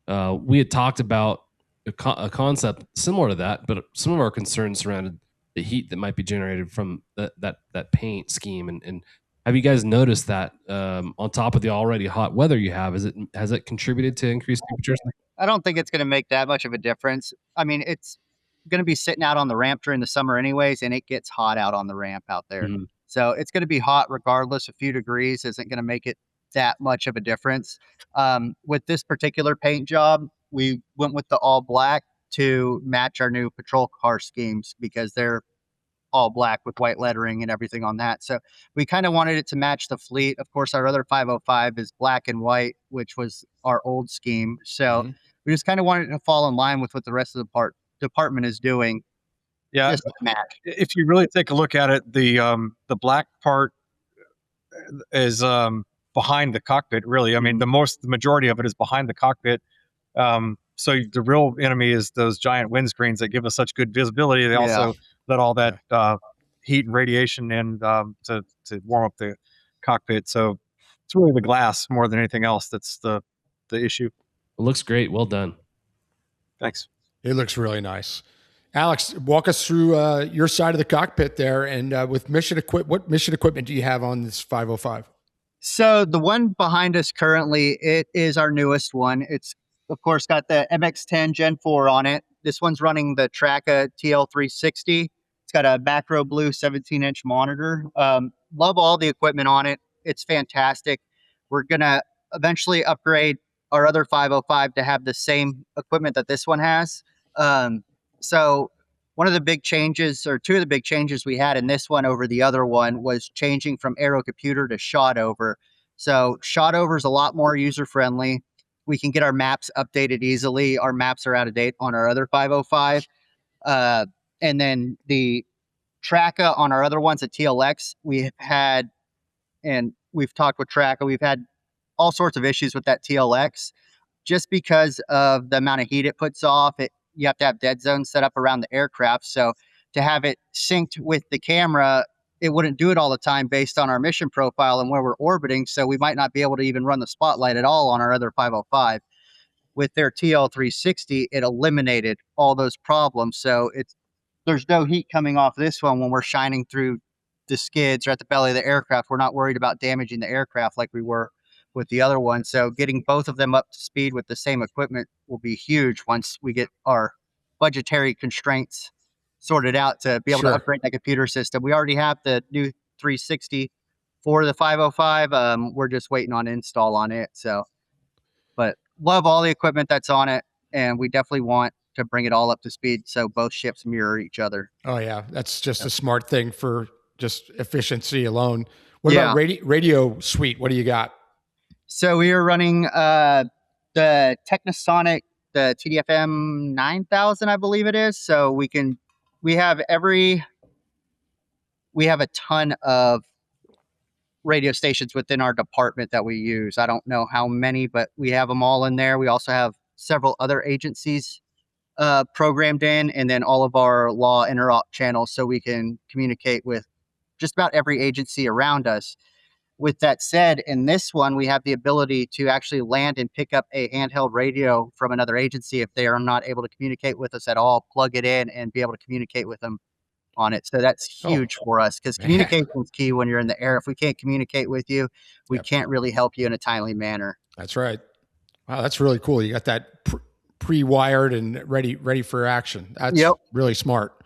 We had talked about a concept similar to that, but some of our concerns surrounded the heat that might be generated from that paint scheme. And have you guys noticed that on top of the already hot weather you have, has it contributed to increased temperatures? I don't think it's going to make that much of a difference. I mean, it's going to be sitting out on the ramp during the summer anyways, and it gets hot out on the ramp out there. Mm-hmm. So it's going to be hot regardless. A few degrees isn't going to make it that much of a difference. With this particular paint job, we went with the all black to match our new patrol car schemes because they're all black with white lettering and everything on that. So we kind of wanted it to match the fleet. Of course, our other 505 is black and white, which was our old scheme. So we just kind of wanted it to fall in line with what the rest of the department is doing. Yeah. Just match. If you really take a look at it, the black part is behind the cockpit, really. I mean, the majority of it is behind the cockpit. So the real enemy is those giant windscreens that give us such good visibility. They also let all that heat and radiation in to warm up the cockpit. So it's really the glass more than anything else that's the issue. It looks great. Well done. Thanks. It looks really nice. Alex, walk us through your side of the cockpit there, and with what mission equipment do you have on this 505? So the one behind us currently, it is our newest one. It's of course got the MX-10 Gen 4 on it. This one's running the Traca TL360. It's got a macro blue 17-inch monitor. Love all the equipment on it. It's fantastic. We're gonna eventually upgrade our other 505 to have the same equipment that this one has. So one of the big changes, or two of the big changes we had in this one over the other one, was changing from Aero Computer to shot over. So shot over is a lot more user friendly. We can get our maps updated easily. Our maps are out of date on our other 505. And then the Traca on our other ones at TLX, we've had, and we've talked with Traca, we've had all sorts of issues with that TLX just because of the amount of heat it puts off. You have to have dead zones set up around the aircraft. So to have it synced with the camera, it wouldn't do it all the time based on our mission profile and where we're orbiting. So we might not be able to even run the spotlight at all on our other 505. With their TL360, it eliminated all those problems. So there's no heat coming off this one when we're shining through the skids or at the belly of the aircraft. We're not worried about damaging the aircraft like we were with the other one. So getting both of them up to speed with the same equipment will be huge once we get our budgetary constraints sorted out to be able to upgrade that computer system. We already have the new 360 for the 505. We're just waiting on install on it. So, but love all the equipment that's on it, and we definitely want to bring it all up to speed so both ships mirror each other. Oh yeah, that's just a smart thing for just efficiency alone. What about radio suite? What do you got? So we are running the Technosonic, the TDFM 9000, I believe it is. So we have a ton of radio stations within our department that we use. I don't know how many, but we have them all in there. We also have several other agencies programmed in, and then all of our law interop channels, so we can communicate with just about every agency around us. With that said, in this one, we have the ability to actually land and pick up a handheld radio from another agency if they are not able to communicate with us at all, plug it in and be able to communicate with them on it. So that's huge for us, because communication is key when you're in the air. If we can't communicate with you, we can't really help you in a timely manner. That's right. Wow, that's really cool. You got that pre-wired and ready for action. That's really smart.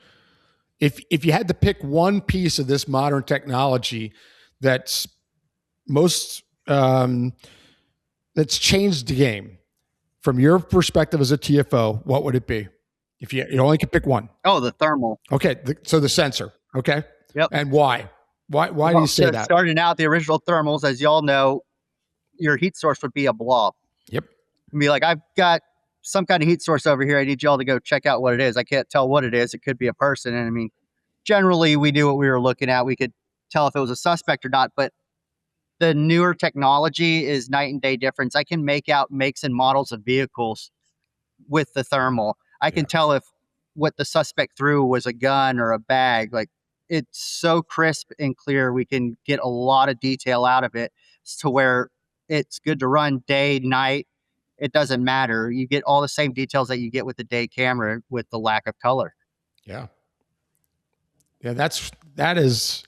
If you had to pick one piece of this modern technology that's that's changed the game from your perspective as a TFO, what would it be? If you only could pick one. Oh, the thermal. Okay, so the sensor. Okay. Yep. And why? Why do you say that? Starting out, the original thermals, as y'all know, your heat source would be a blob. Yep. It'd be like, I've got some kind of heat source over here. I need y'all to go check out what it is. I can't tell what it is. It could be a person. And I mean, generally, we knew what we were looking at. We could tell if it was a suspect or not. But the newer technology is night and day difference. I can make out makes and models of vehicles with the thermal. I can tell if what the suspect threw was a gun or a bag. Like, it's so crisp and clear. We can get a lot of detail out of it to where it's good to run day, night. It doesn't matter. You get all the same details that you get with the day camera with the lack of color. Yeah. Yeah, it is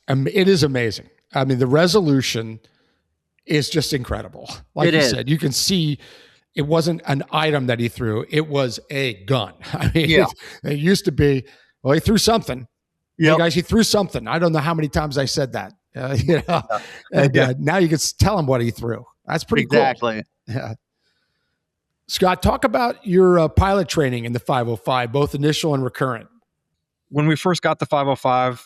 amazing. I mean, the resolution is just incredible. Like you said, you can see it wasn't an item that he threw. It was a gun. I mean, it used to be, well, he threw something. Yeah, hey guys, he threw something. I don't know how many times I said that. And now you can tell him what he threw. That's pretty cool. Exactly. Yeah. Scott, talk about your pilot training in the 505, both initial and recurrent. When we first got the 505,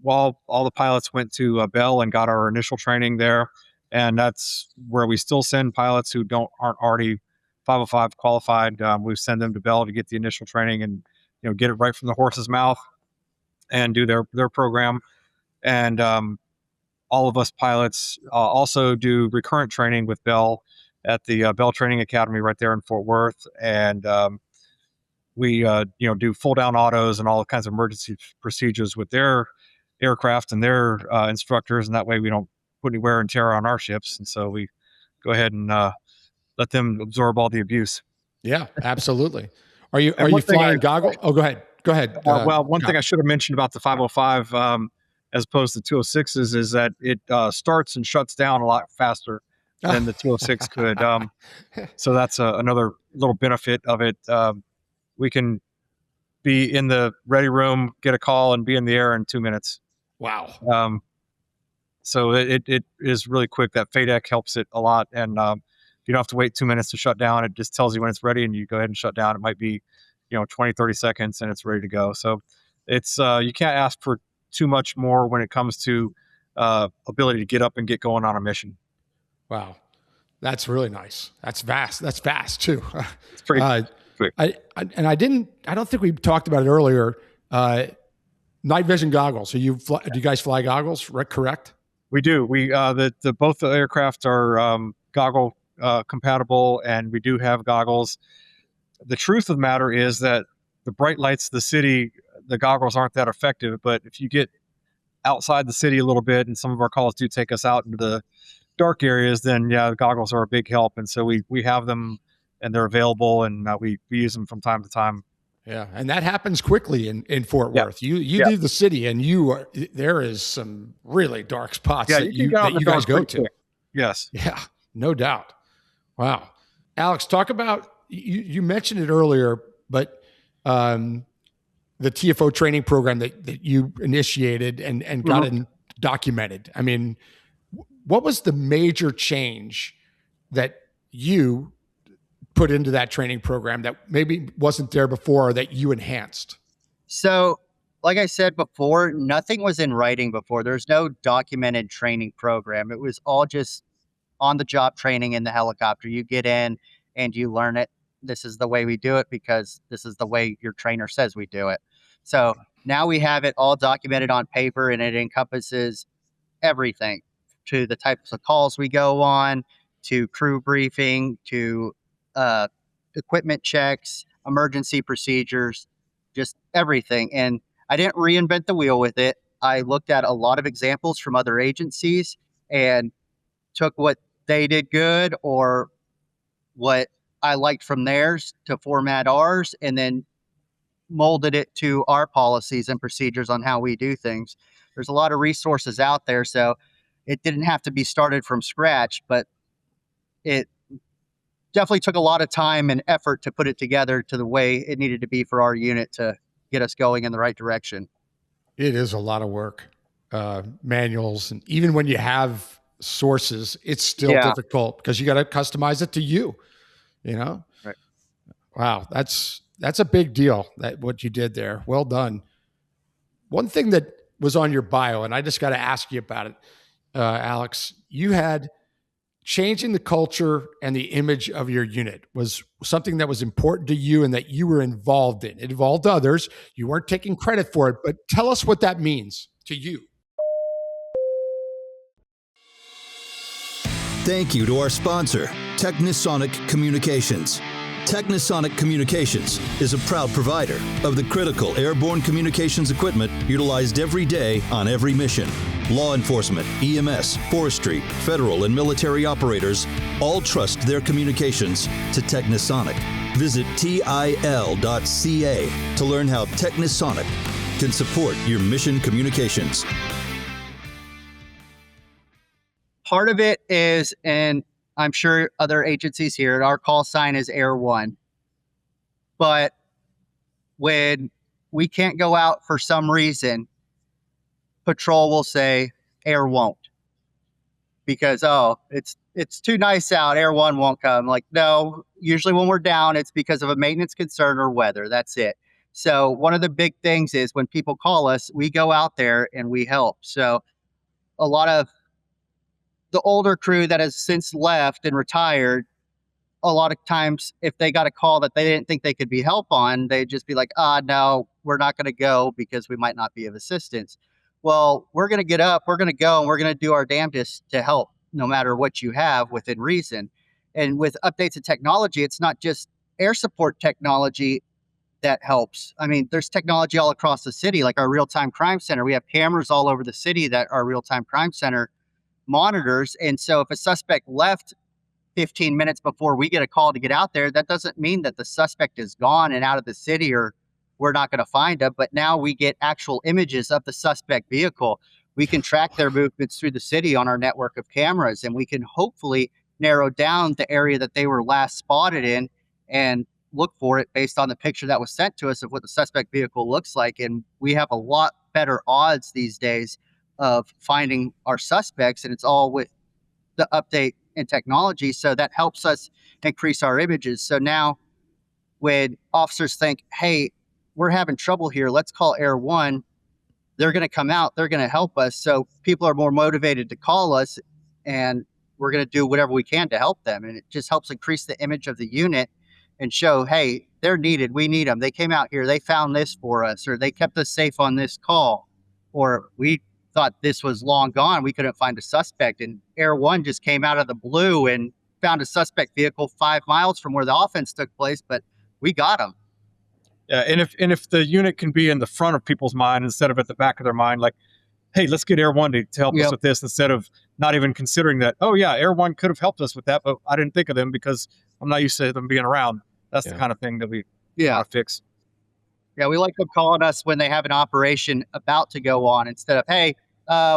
all the pilots went to Bell and got our initial training there. And that's where we still send pilots who aren't already 505 qualified. We send them to Bell to get the initial training and get it right from the horse's mouth and do their program. And all of us pilots also do recurrent training with Bell at the Bell Training Academy right there in Fort Worth. And we do full down autos and all kinds of emergency procedures with their aircraft and their instructors, and that way we don't put any wear and tear on our ships. And so we go ahead and let them absorb all the abuse. Yeah, absolutely. Are you flying goggles? Oh, go ahead. One thing I should have mentioned about the 505 as opposed to 206s is that it starts and shuts down a lot faster than the 206 could. So that's another little benefit of it. We can be in the ready room, get a call, and be in the air in 2 minutes. Wow. So it is really quick. That FADEC helps it a lot. And you don't have to wait 2 minutes to shut down. It just tells you when it's ready and you go ahead and shut down. It might be, 20, 30 seconds and it's ready to go. So it's, you can't ask for too much more when it comes to ability to get up and get going on a mission. Wow. That's really nice. That's vast. That's fast too. It's pretty quick. I don't think we talked about it earlier. Night vision goggles. So do you guys fly goggles? Correct? We do. We both the aircraft are goggle compatible, and we do have goggles. The truth of the matter is that the bright lights of the city, the goggles aren't that effective. But if you get outside the city a little bit, and some of our calls do take us out into the dark areas, then the goggles are a big help. And so we have them, and they're available, and we use them from time to time. Yeah, and that happens quickly in Fort Worth. You leave the city, and there is some really dark spots that you guys go to. Yes. Yeah, no doubt. Wow. Alex, talk about, you mentioned it earlier, but the TFO training program that you initiated and got in documented. I mean, what was the major change that you put into that training program that maybe wasn't there before or that you enhanced? So, like I said before, nothing was in writing before. There's no documented training program. It was all just on the job training in the helicopter. You get in and you learn it. This is the way we do it because this is the way your trainer says we do it. So now we have it all documented on paper, and it encompasses everything, to the types of calls we go on, to crew briefing, to uh, equipment checks, emergency procedures, just everything. And I didn't reinvent the wheel with it. I looked at a lot of examples from other agencies and took what they did good or what I liked from theirs to format ours, and then molded it to our policies and procedures on how we do things. There's a lot of resources out there, so it didn't have to be started from scratch, but it definitely took a lot of time and effort to put it together to the way it needed to be for our unit to get us going in the right direction. It is a lot of work, manuals, and even when you have sources, it's still difficult because you got to customize it to you. You know, right? Wow, that's a big deal. That what you did there. Well done. One thing that was on your bio, and I just got to ask you about it, Alex. You had changing the culture and the image of your unit was something that was important to you and that you were involved in. It involved others. You weren't taking credit for it, but tell us what that means to you. Thank you to our sponsor, Technisonic Communications. Technisonic Communications is a proud provider of the critical airborne communications equipment utilized every day on every mission. Law enforcement, EMS, forestry, federal and military operators all trust their communications to Technisonic. Visit TIL.ca to learn how Technisonic can support your mission communications. Part of it is, and I'm sure other agencies here, our call sign is Air One. But when we can't go out for some reason, patrol will say Air won't. Because, it's too nice out, Air One won't come. Like, no, usually when we're down, it's because of a maintenance concern or weather. That's it. So one of the big things is when people call us, we go out there and we help. So a lot of the older crew that has since left and retired, a lot of times if they got a call that they didn't think they could be help on, they'd just be like, no, we're not going to go because we might not be of assistance. Well, we're going to get up, we're going to go, and we're going to do our damnedest to help no matter what you have within reason. And with updates of technology, it's not just air support technology that helps. I mean, there's technology all across the city, like our real-time crime center. We have cameras all over the city that our real-time crime center monitors. And so if a suspect left 15 minutes before we get a call to get out there, that doesn't mean that the suspect is gone and out of the city or we're not going to find him. But now we get actual images of the suspect vehicle. We can track their movements through the city on our network of cameras, and we can hopefully narrow down the area that they were last spotted in and look for it based on the picture that was sent to us of what the suspect vehicle looks like. And we have a lot better odds these days of finding our suspects, and it's all with the update in technology. So that helps us increase our images. So now when officers think, hey, we're having trouble here, let's call Air One, they're going to come out, they're going to help us. So people are more motivated to call us, and we're going to do whatever we can to help them. And it just helps increase the image of the unit and show, hey, they're needed, we need them. They came out here, they found this for us, or they kept us safe on this call, or we thought this was long gone, we couldn't find a suspect, and Air One just came out of the blue and found a suspect vehicle 5 miles from where the offense took place, but we got him. Yeah, and if the unit can be in the front of people's mind instead of at the back of their mind, like, hey, let's get Air One to help us with this, instead of not even considering that, oh yeah, Air One could have helped us with that, but I didn't think of them because I'm not used to them being around. That's the kind of thing that we want to fix. Yeah, we like them calling us when they have an operation about to go on instead of, hey,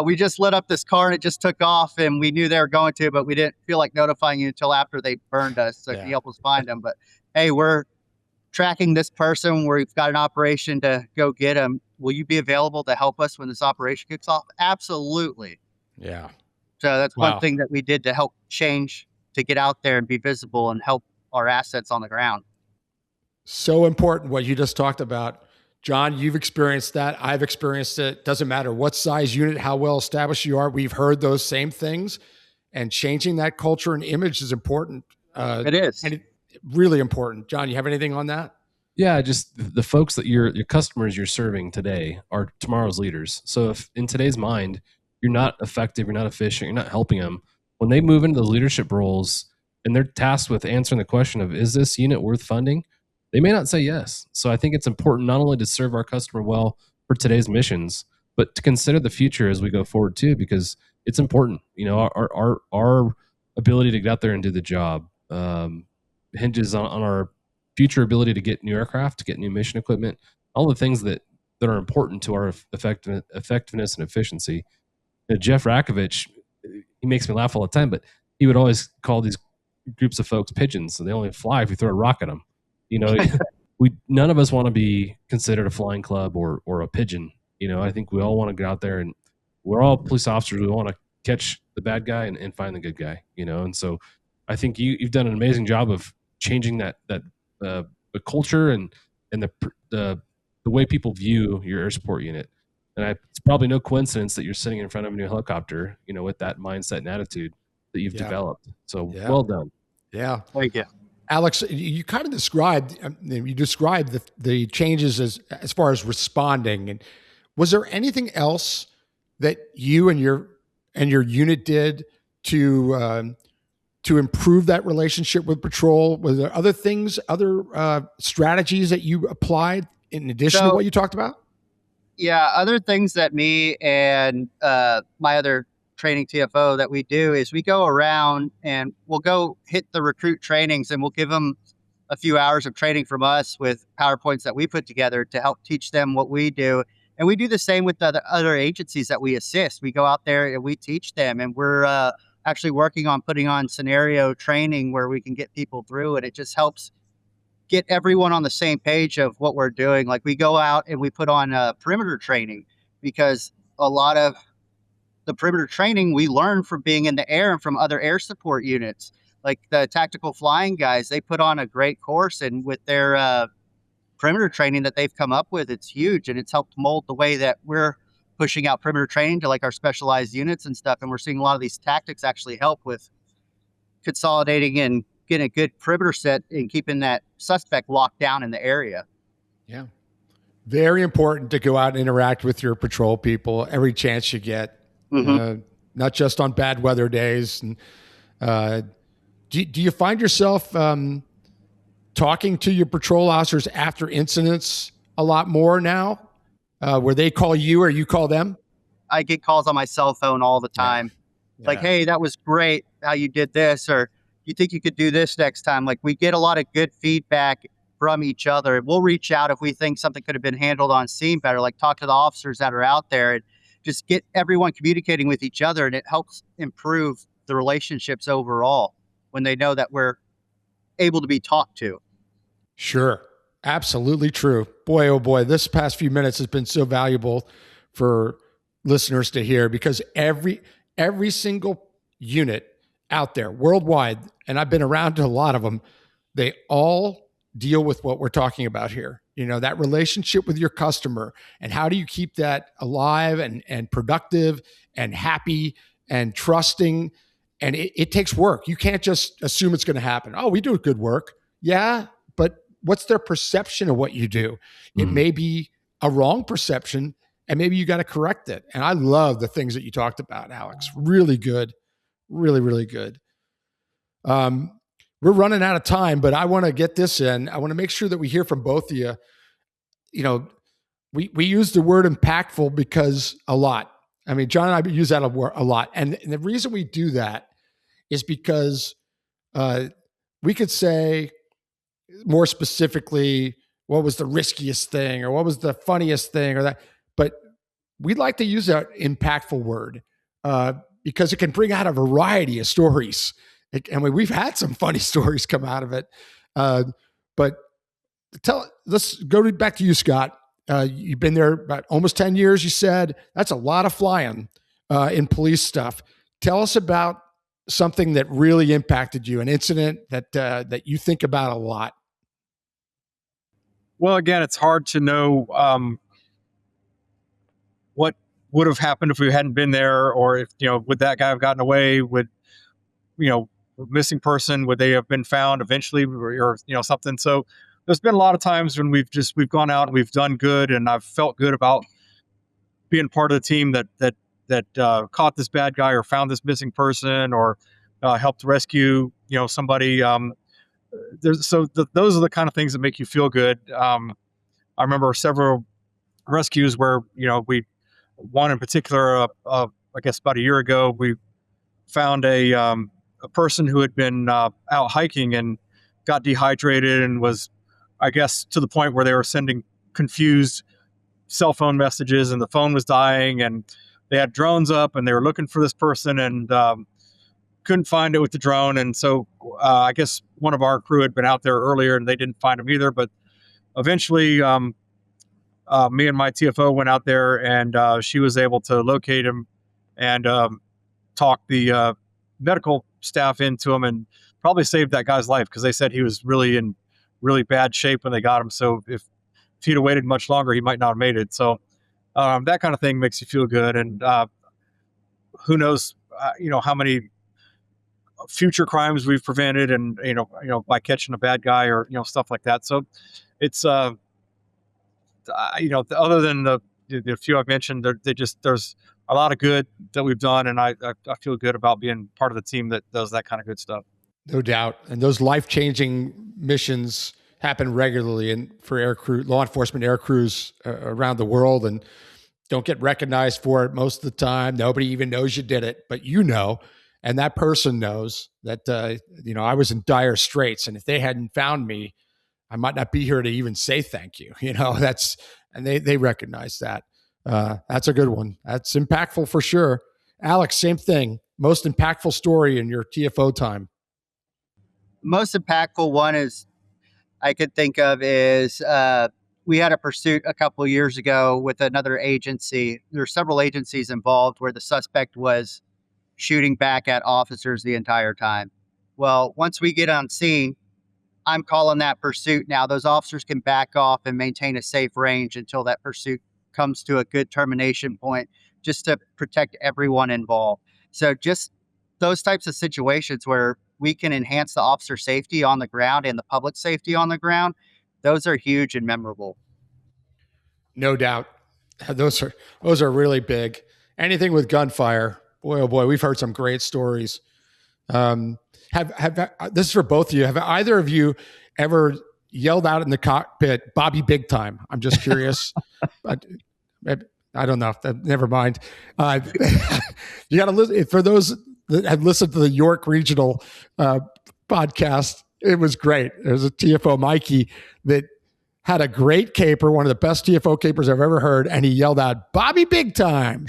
We just lit up this car and it just took off, and we knew they were going to, but we didn't feel like notifying you until after they burned us. So can you help us find them? But hey, we're tracking this person. We've got an operation to go get them. Will you be available to help us when this operation kicks off? Absolutely. Yeah. So that's one thing that we did to help change, to get out there and be visible and help our assets on the ground. So important what you just talked about. John, you've experienced that. I've experienced it. Doesn't matter what size unit, how well established you are. We've heard those same things, and changing that culture and image is important. It is. And really important. John, you have anything on that? Yeah, just the folks that your customers you're serving today are tomorrow's leaders. So if in today's mind, you're not effective, you're not efficient, you're not helping them, when they move into the leadership roles and they're tasked with answering the question of, is this unit worth funding? They may not say yes. So I think it's important not only to serve our customer well for today's missions, but to consider the future as we go forward too, because it's important. You know, our ability to get out there and do the job hinges on our future ability to get new aircraft, to get new mission equipment, all the things that are important to our effectiveness and efficiency. You know, Jeff Rakovich, he makes me laugh all the time, but he would always call these groups of folks pigeons, and they only fly if you throw a rock at them. You know, none of us want to be considered a flying club or a pigeon. You know, I think we all want to get out there, and we're all police officers. We want to catch the bad guy and find the good guy. You know, and so I think you've done an amazing job of changing that the culture and the way people view your air support unit. And it's probably no coincidence that you're sitting in front of a new helicopter, you know, with that mindset and attitude that you've developed. So well done. Yeah. Thank you. Alex, you kind of described the changes as far as responding. And was there anything else that you and your unit did to improve that relationship with patrol? Was there other things, other strategies that you applied in addition to what you talked about? Yeah, other things that me and my other training TFO that we do is we go around and we'll go hit the recruit trainings, and we'll give them a few hours of training from us with PowerPoints that we put together to help teach them what we do. And we do the same with the other agencies that we assist. We go out there and we teach them, and we're actually working on putting on scenario training where we can get people through, and it just helps get everyone on the same page of what we're doing. Like we go out and we put on perimeter training, because a lot of the perimeter training we learn from being in the air and from other air support units. Like the tactical flying guys, they put on a great course, and with their perimeter training that they've come up with, it's huge, and it's helped mold the way that we're pushing out perimeter training to like our specialized units and stuff. And we're seeing a lot of these tactics actually help with consolidating and getting a good perimeter set and keeping that suspect locked down in the area. Yeah. Very important to go out and interact with your patrol people every chance you get, not just on bad weather days. And do you find yourself talking to your patrol officers after incidents a lot more now, where they call you or you call them? I get calls on my cell phone all the time. Yeah. Like, hey, that was great how you did this, or you think you could do this next time? Like, we get a lot of good feedback from each other. We'll reach out if we think something could have been handled on scene better, like talk to the officers that are out there and just get everyone communicating with each other. And it helps improve the relationships overall when they know that we're able to be talked to. Sure. Absolutely true. Boy, oh boy, this past few minutes has been so valuable for listeners to hear, because every single unit out there worldwide, and I've been around to a lot of them, they all deal with what we're talking about here. You know, that relationship with your customer, and how do you keep that alive and productive and happy and trusting? And it takes work. You can't just assume it's going to happen. Oh, we do good work. Yeah, but what's their perception of what you do? It may be a wrong perception, and maybe you got to correct it. And I love the things that you talked about, Alex. Really good. Really, really good. We're running out of time, but I want to get this in. I want to make sure that we hear from both of you. You know, we use the word impactful because a lot. I mean, John and I use that a lot. And the reason we do that is because we could say more specifically, what was the riskiest thing, or what was the funniest thing, or that. But we like to use that impactful word because it can bring out a variety of stories. We've had some funny stories come out of it. But let's go back to you, Scott. You've been there about almost 10 years, you said. That's a lot of flying in police stuff. Tell us about something that really impacted you, an incident that you think about a lot. Well, again, it's hard to know what would have happened if we hadn't been there, or if, would that guy have gotten away? Would, missing person, would they have been found eventually, or something? So there's been a lot of times when we've gone out and we've done good, and I've felt good about being part of the team that caught this bad guy or found this missing person or helped rescue somebody. Those are the kind of things that make you feel good. I remember several rescues where one in particular, I guess about a year ago, we found a person who had been out hiking and got dehydrated and was, I guess, to the point where they were sending confused cell phone messages and the phone was dying, and they had drones up and they were looking for this person and couldn't find it with the drone. And so I guess one of our crew had been out there earlier and they didn't find him either. But eventually me and my TFO went out there and she was able to locate him and talk the medical staff into him and probably saved that guy's life, because they said he was really in really bad shape when they got him. So if he'd have waited much longer, he might not have made it. So that kind of thing makes you feel good. And who knows, how many future crimes we've prevented, and by catching a bad guy or stuff like that. So it's other than the few I've mentioned, there's a lot of good that we've done, and I feel good about being part of the team that does that kind of good stuff. No doubt. And those life-changing missions happen regularly and for law enforcement air crews around the world, and don't get recognized for it most of the time. Nobody even knows you did it, but and that person knows that, I was in dire straits, and if they hadn't found me, I might not be here to even say thank you. And they recognize that. That's a good one. That's impactful for sure. Alex, same thing. Most impactful story in your TFO time. Most impactful one I could think of is we had a pursuit a couple of years ago with another agency. There were several agencies involved where the suspect was shooting back at officers the entire time. Well, once we get on scene, I'm calling that pursuit. Now those officers can back off and maintain a safe range until that pursuit comes to a good termination point, just to protect everyone involved. So just those types of situations where we can enhance the officer safety on the ground and the public safety on the ground, those are huge and memorable. No doubt. Those are really big. Anything with gunfire, boy, oh boy, we've heard some great stories. This is for both of you. Have either of you ever yelled out in the cockpit, "Bobby Big Time"? I'm just curious. I don't know. Never mind. You got to listen. For those that have listened to the York Regional podcast, it was great. There was a TFO, Mikey, that had a great caper, one of the best TFO capers I've ever heard, and he yelled out, "Bobby Big Time."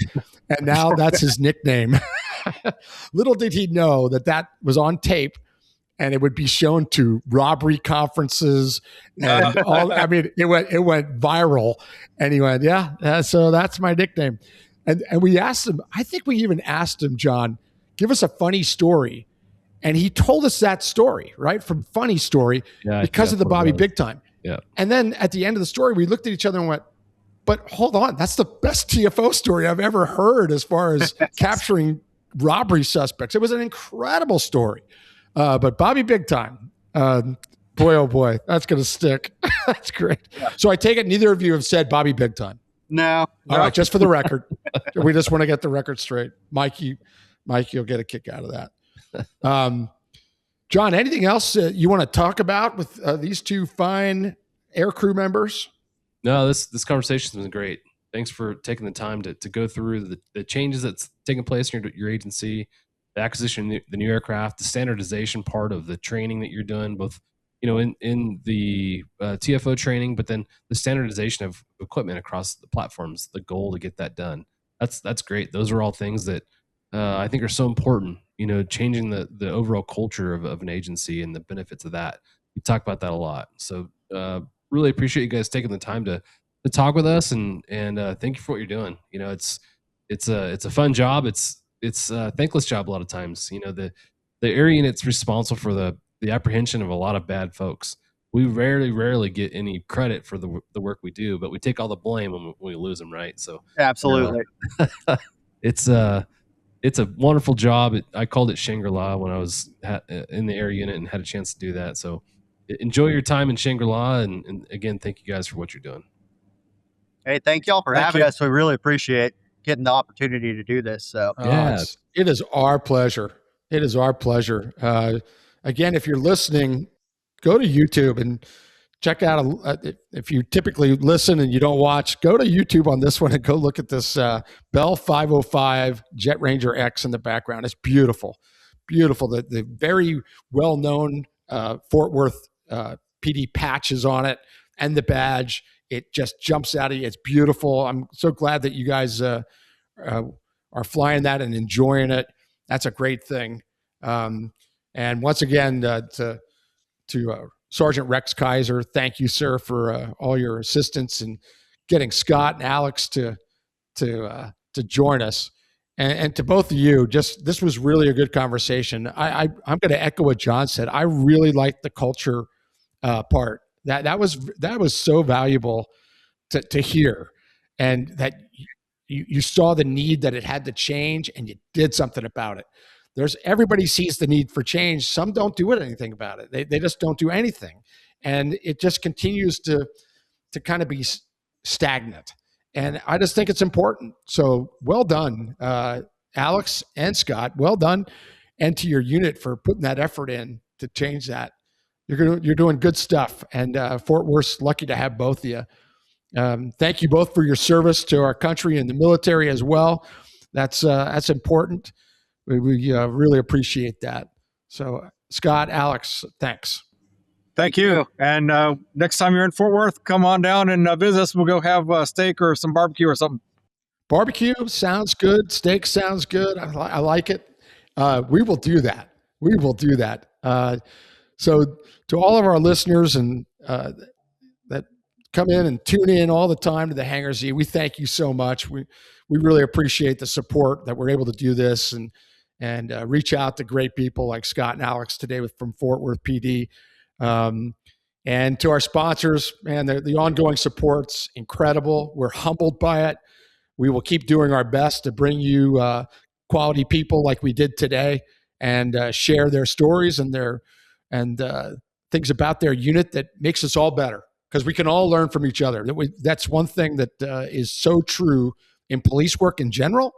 And now that's his nickname. Little did he know that was on tape, and it would be shown to robbery conferences and all. I mean, it went viral. And he went, "Yeah, so that's my nickname." And we asked him. I think we even asked him, "John, give us a funny story," and he told us that story right from funny story because of the Bobby Big Time. Yeah. And then at the end of the story, we looked at each other and went, "But hold on, that's the best TFO story I've ever heard as far as capturing robbery suspects." It was an incredible story. But Bobby Big Time, boy, oh boy, that's going to stick. That's great. Yeah. So I take it neither of you have said Bobby Big Time. No. All right, just for the record. We just want to get the record straight. Mikey, you'll get a kick out of that. John, anything else you want to talk about with these two fine air crew members? No, this conversation has been great. Thanks for taking the time to go through the changes that's taking place in your agency, the acquisition of the new aircraft, the standardization part of the training that you're doing, both in the TFO training, but then the standardization of equipment across the platforms, the goal to get that done. That's great. Those are all things that I think are so important, changing the overall culture of an agency and the benefits of that. We talk about that a lot. So really appreciate you guys taking the time to talk with us, and thank you for what you're doing. It's a fun job. It's a thankless job a lot of times. The area unit's responsible for the apprehension of a lot of bad folks. We rarely get any credit for the work we do, but we take all the blame when we lose them, right? So Absolutely. it's a wonderful job. I called it Shangri-La when I was in the air unit and had a chance to do that. So enjoy your time in Shangri-La, and again, thank you guys for what you're doing. Hey, thank y'all for having us. We really appreciate getting the opportunity to do this. So it is our pleasure. It is our pleasure. Again, if you're listening, go to YouTube and check out. If you typically listen and you don't watch, go to YouTube on this one and go look at this Bell 505 Jet Ranger X in the background. It's beautiful, beautiful. The very well-known Fort Worth PD patches on it and the badge. It just jumps out of you. It's beautiful. I'm so glad that you guys are flying that and enjoying it. That's a great thing. And once again, to Sergeant Rex Kaiser, thank you, sir, for all your assistance in getting Scott and Alex to join us. And to both of you, this was really a good conversation. I'm going to echo what John said. I really liked the culture part. That was so valuable to hear, and that you saw the need that it had to change, and you did something about it. Everybody sees the need for change. Some don't do anything about it. They just don't do anything, and it just continues to kind of be stagnant. And I just think it's important. So well done, Alex and Scott. Well done, and to your unit for putting that effort in to change that. You're doing good stuff, and Fort Worth's lucky to have both of you. Thank you both for your service to our country and the military as well. That's important. We really appreciate that. So, Scott, Alex, thanks. Thank you. And next time you're in Fort Worth, come on down and visit us. We'll go have a steak or some barbecue or something. Barbecue sounds good. Steak sounds good. I like it. We will do that. We will do that. So to all of our listeners and that come in and tune in all the time to the Hangar Z, we thank you so much. We really appreciate the support that we're able to do this and reach out to great people like Scott and Alex today from Fort Worth PD. And to our sponsors, man, the ongoing support's incredible. We're humbled by it. We will keep doing our best to bring you quality people like we did today, and share their stories and things about their unit that makes us all better, because we can all learn from each other. That's one thing that is so true in police work in general,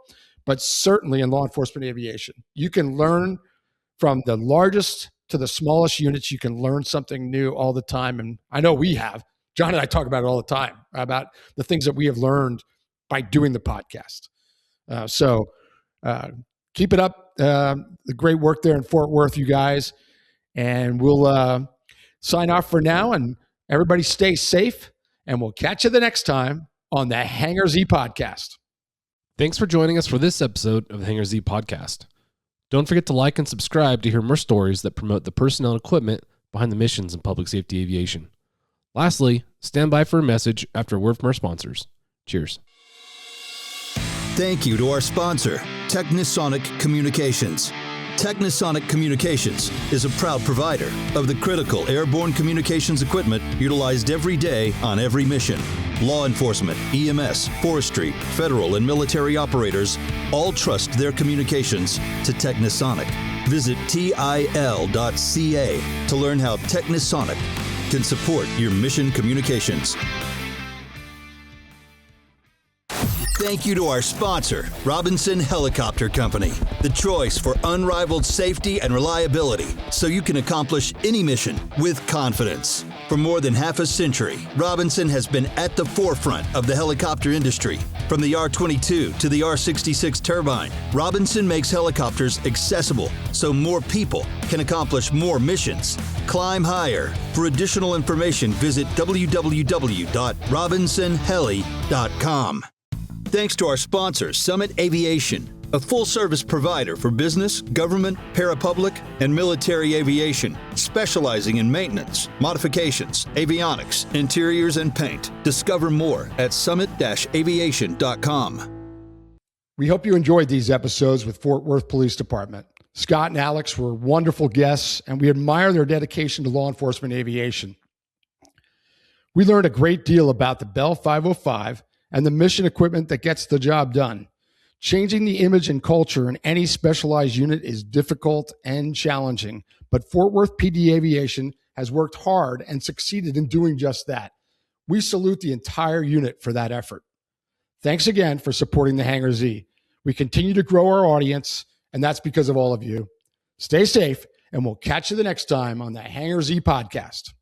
but certainly in law enforcement aviation. You can learn from the largest to the smallest units. You can learn something new all the time. And I know we have. John and I talk about it all the time, about the things that we have learned by doing the podcast. So keep it up, the great work there in Fort Worth, you guys. And we'll sign off for now. And everybody stay safe. And we'll catch you the next time on the Hangar Z podcast. Thanks for joining us for this episode of the Hangar Z podcast. Don't forget to like and subscribe to hear more stories that promote the personnel and equipment behind the missions in public safety aviation. Lastly, stand by for a message after a word from our sponsors. Cheers. Thank you to our sponsor, Technisonic Communications. Technisonic Communications is a proud provider of the critical airborne communications equipment utilized every day on every mission. Law enforcement, EMS, forestry, federal and military operators all trust their communications to Technisonic. Visit TIL.ca to learn how Technisonic can support your mission communications. Thank you to our sponsor, Robinson Helicopter Company, the choice for unrivaled safety and reliability, so you can accomplish any mission with confidence. For more than half a century, Robinson has been at the forefront of the helicopter industry. From the R-22 to the R-66 turbine, Robinson makes helicopters accessible so more people can accomplish more missions. Climb higher. For additional information, visit www.robinsonheli.com. Thanks to our sponsor, Summit Aviation, a full-service provider for business, government, parapublic, and military aviation, specializing in maintenance, modifications, avionics, interiors, and paint. Discover more at summit-aviation.com. We hope you enjoyed these episodes with Fort Worth Police Department. Scott and Alex were wonderful guests, and we admire their dedication to law enforcement aviation. We learned a great deal about the Bell 505 and the mission equipment that gets the job done. Changing the image and culture in any specialized unit is difficult and challenging, but Fort Worth PD Aviation has worked hard and succeeded in doing just that. We salute the entire unit for that effort. Thanks again for supporting the Hangar Z. We continue to grow our audience, and that's because of all of you. Stay safe, and we'll catch you the next time on the Hangar Z podcast.